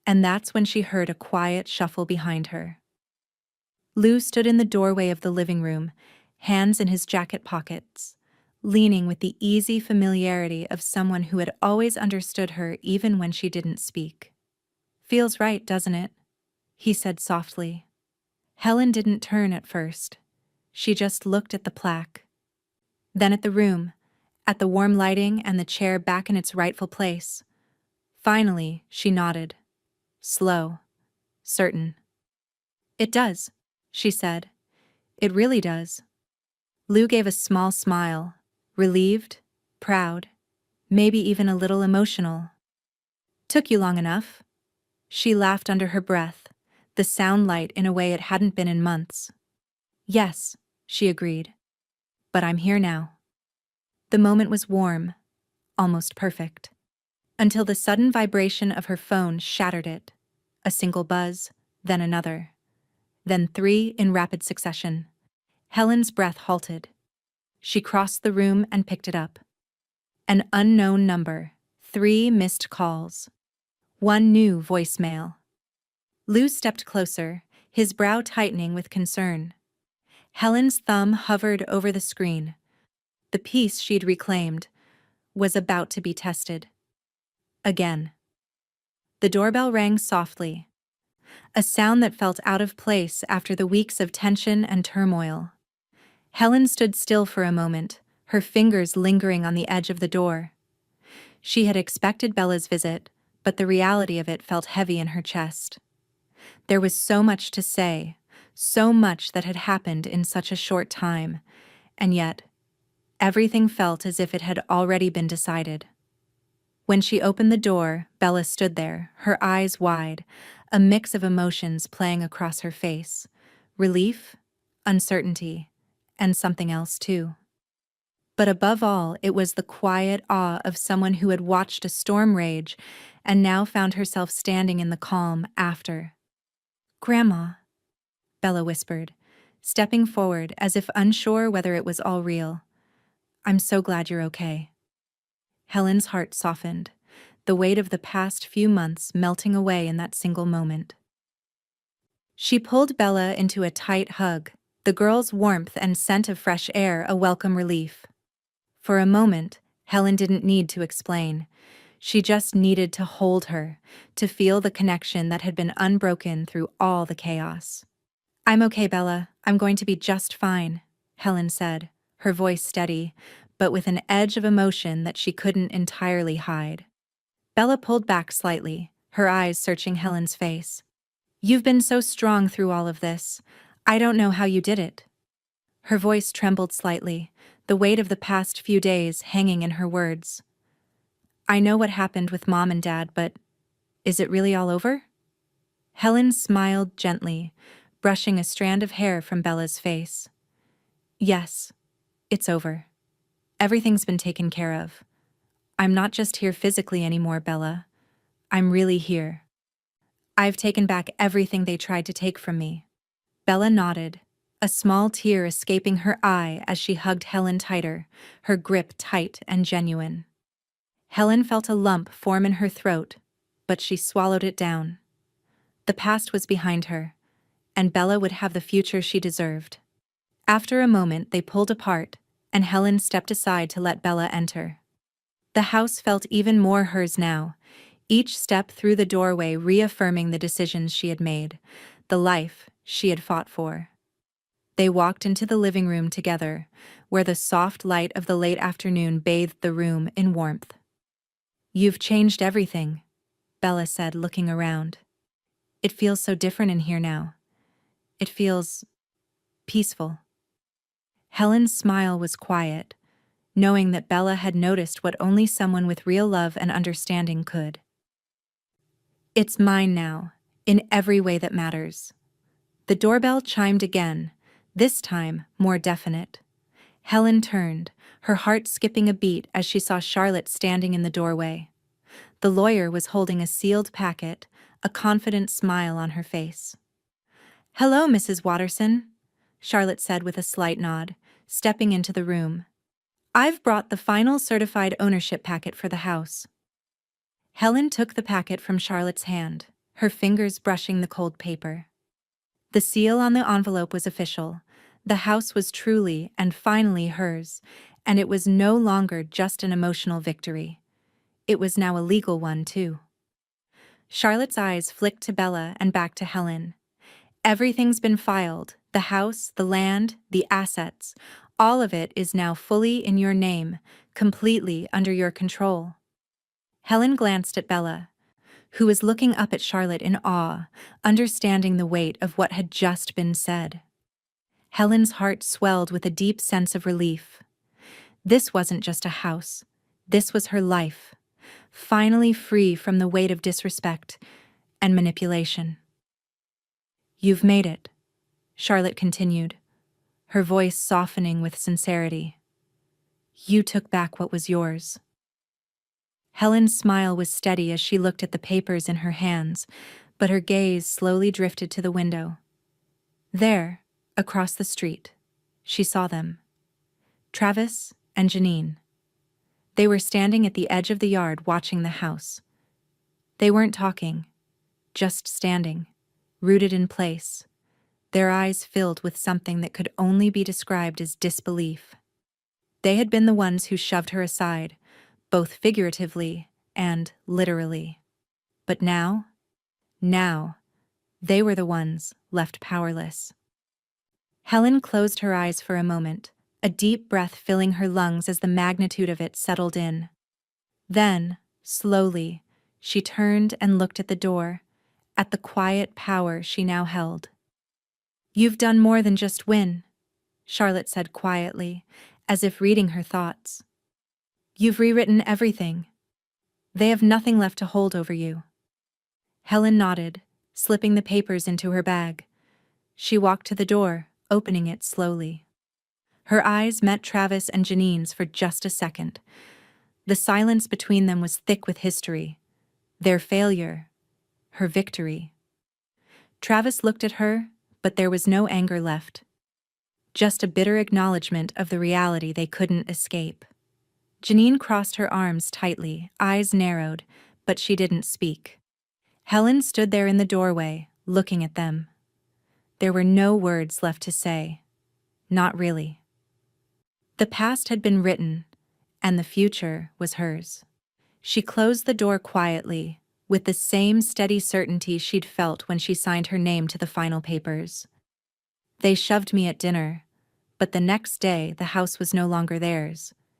S1: and that's when she heard a quiet shuffle behind her. Lou stood in the doorway of the living room, hands in his jacket pockets, leaning with the easy familiarity of someone who had always understood her even when she didn't speak. "Feels right, doesn't it?" he said softly. Helen didn't turn at first. She just looked at the plaque. Then at the room, at the warm lighting and the chair back in its rightful place. Finally, she nodded. Slow. Certain. "It does," she said. "It really does." Lou gave a small smile, relieved, proud, maybe even a little emotional. "Took you long enough?" She laughed under her breath, the sound light in a way it hadn't been in months. "Yes," she agreed. "But I'm here now." The moment was warm, almost perfect, until the sudden vibration of her phone shattered it. A single buzz, then another. Then 3 in rapid succession. Helen's breath halted. She crossed the room and picked it up. An unknown number, 3 missed calls. 1 new voicemail. Lou stepped closer, his brow tightening with concern. Helen's thumb hovered over the screen. The piece she'd reclaimed was about to be tested. Again. The doorbell rang softly, a sound that felt out of place after the weeks of tension and turmoil. Helen stood still for a moment, her fingers lingering on the edge of the door. She had expected Bella's visit, but the reality of it felt heavy in her chest. There was so much to say, so much that had happened in such a short time, and yet, everything felt as if it had already been decided. When she opened the door, Bella stood there, her eyes wide, a mix of emotions playing across her face. Relief, uncertainty, and something else too. But above all, it was the quiet awe of someone who had watched a storm rage and now found herself standing in the calm after. "Grandma," Bella whispered, stepping forward as if unsure whether it was all real. "I'm so glad you're okay." Helen's heart softened. the weight of the past few months melting away in that single moment. She pulled Bella into a tight hug, the girl's warmth and scent of fresh air a welcome relief. For a moment, Helen didn't need to explain. She just needed to hold her, to feel the connection that had been unbroken through all the chaos. "I'm okay, Bella. I'm going to be just fine," Helen said, her voice steady, but with an edge of emotion that she couldn't entirely hide. Bella pulled back slightly, her eyes searching Helen's face. "You've been so strong through all of this. I don't know how you did it." Her voice trembled slightly, the weight of the past few days hanging in her words. "I know what happened with Mom and Dad, but is it really all over?" Helen smiled gently, brushing a strand of hair from Bella's face. "Yes, it's over. Everything's been taken care of. I'm not just here physically anymore, Bella. I'm really here. I've taken back everything they tried to take from me." Bella nodded, a small tear escaping her eye as she hugged Helen tighter, her grip tight and genuine. Helen felt a lump form in her throat, but she swallowed it down. The past was behind her, and Bella would have the future she deserved. After a moment, they pulled apart, and Helen stepped aside to let Bella enter. The house felt even more hers now, each step through the doorway reaffirming the decisions she had made, the life she had fought for. They walked into the living room together, where the soft light of the late afternoon bathed the room in warmth. "You've changed everything," Bella said, looking around. "It feels so different in here now. It feels peaceful." Helen's smile was quiet, knowing that Bella had noticed what only someone with real love and understanding could. "It's mine now, in every way that matters." The doorbell chimed again, this time more definite. Helen turned, her heart skipping a beat as she saw Charlotte standing in the doorway. The lawyer was holding a sealed packet, a confident smile on her face. "Hello, Mrs. Watterson," Charlotte said with a slight nod, stepping into the room. "I've brought the final certified ownership packet for the house." Helen took the packet from Charlotte's hand, her fingers brushing the cold paper. The seal on the envelope was official. The house was truly and finally hers, and it was no longer just an emotional victory. It was now a legal one, too. Charlotte's eyes flicked to Bella and back to Helen. "Everything's been filed, the house, the land, the assets. All of it is now fully in your name, completely under your control." Helen glanced at Bella, who was looking up at Charlotte in awe, understanding the weight of what had just been said. Helen's heart swelled with a deep sense of relief. This wasn't just a house. This was her life, finally free from the weight of disrespect and manipulation. "You've made it," Charlotte continued, her voice softening with sincerity. "You took back what was yours." Helen's smile was steady as she looked at the papers in her hands, but her gaze slowly drifted to the window. There, across the street, she saw them. Travis and Janine. They were standing at the edge of the yard watching the house. They weren't talking, just standing, rooted in place, their eyes filled with something that could only be described as disbelief. They had been the ones who shoved her aside, both figuratively and literally. But now, they were the ones left powerless. Helen closed her eyes for a moment, a deep breath filling her lungs as the magnitude of it settled in. Then, slowly, she turned and looked at the door, at the quiet power she now held. "You've done more than just win," Charlotte said quietly, as if reading her thoughts. "You've rewritten everything. They have nothing left to hold over you." Helen nodded, slipping the papers into her bag. She walked to the door, opening it slowly. Her eyes met Travis and Janine's for just a second. The silence between them was thick with history. Their failure, her victory. Travis looked at her, but there was no anger left. Just a bitter acknowledgement of the reality they couldn't escape. Janine crossed her arms tightly, eyes narrowed, but she didn't speak. Helen stood there in the doorway, looking at them. There were no words left to say. Not really. The past had been written, and the future was hers. She closed the door quietly, with the same steady certainty she'd felt when she signed her name to the final papers. They shoved me at dinner, but the next day the house was no longer theirs.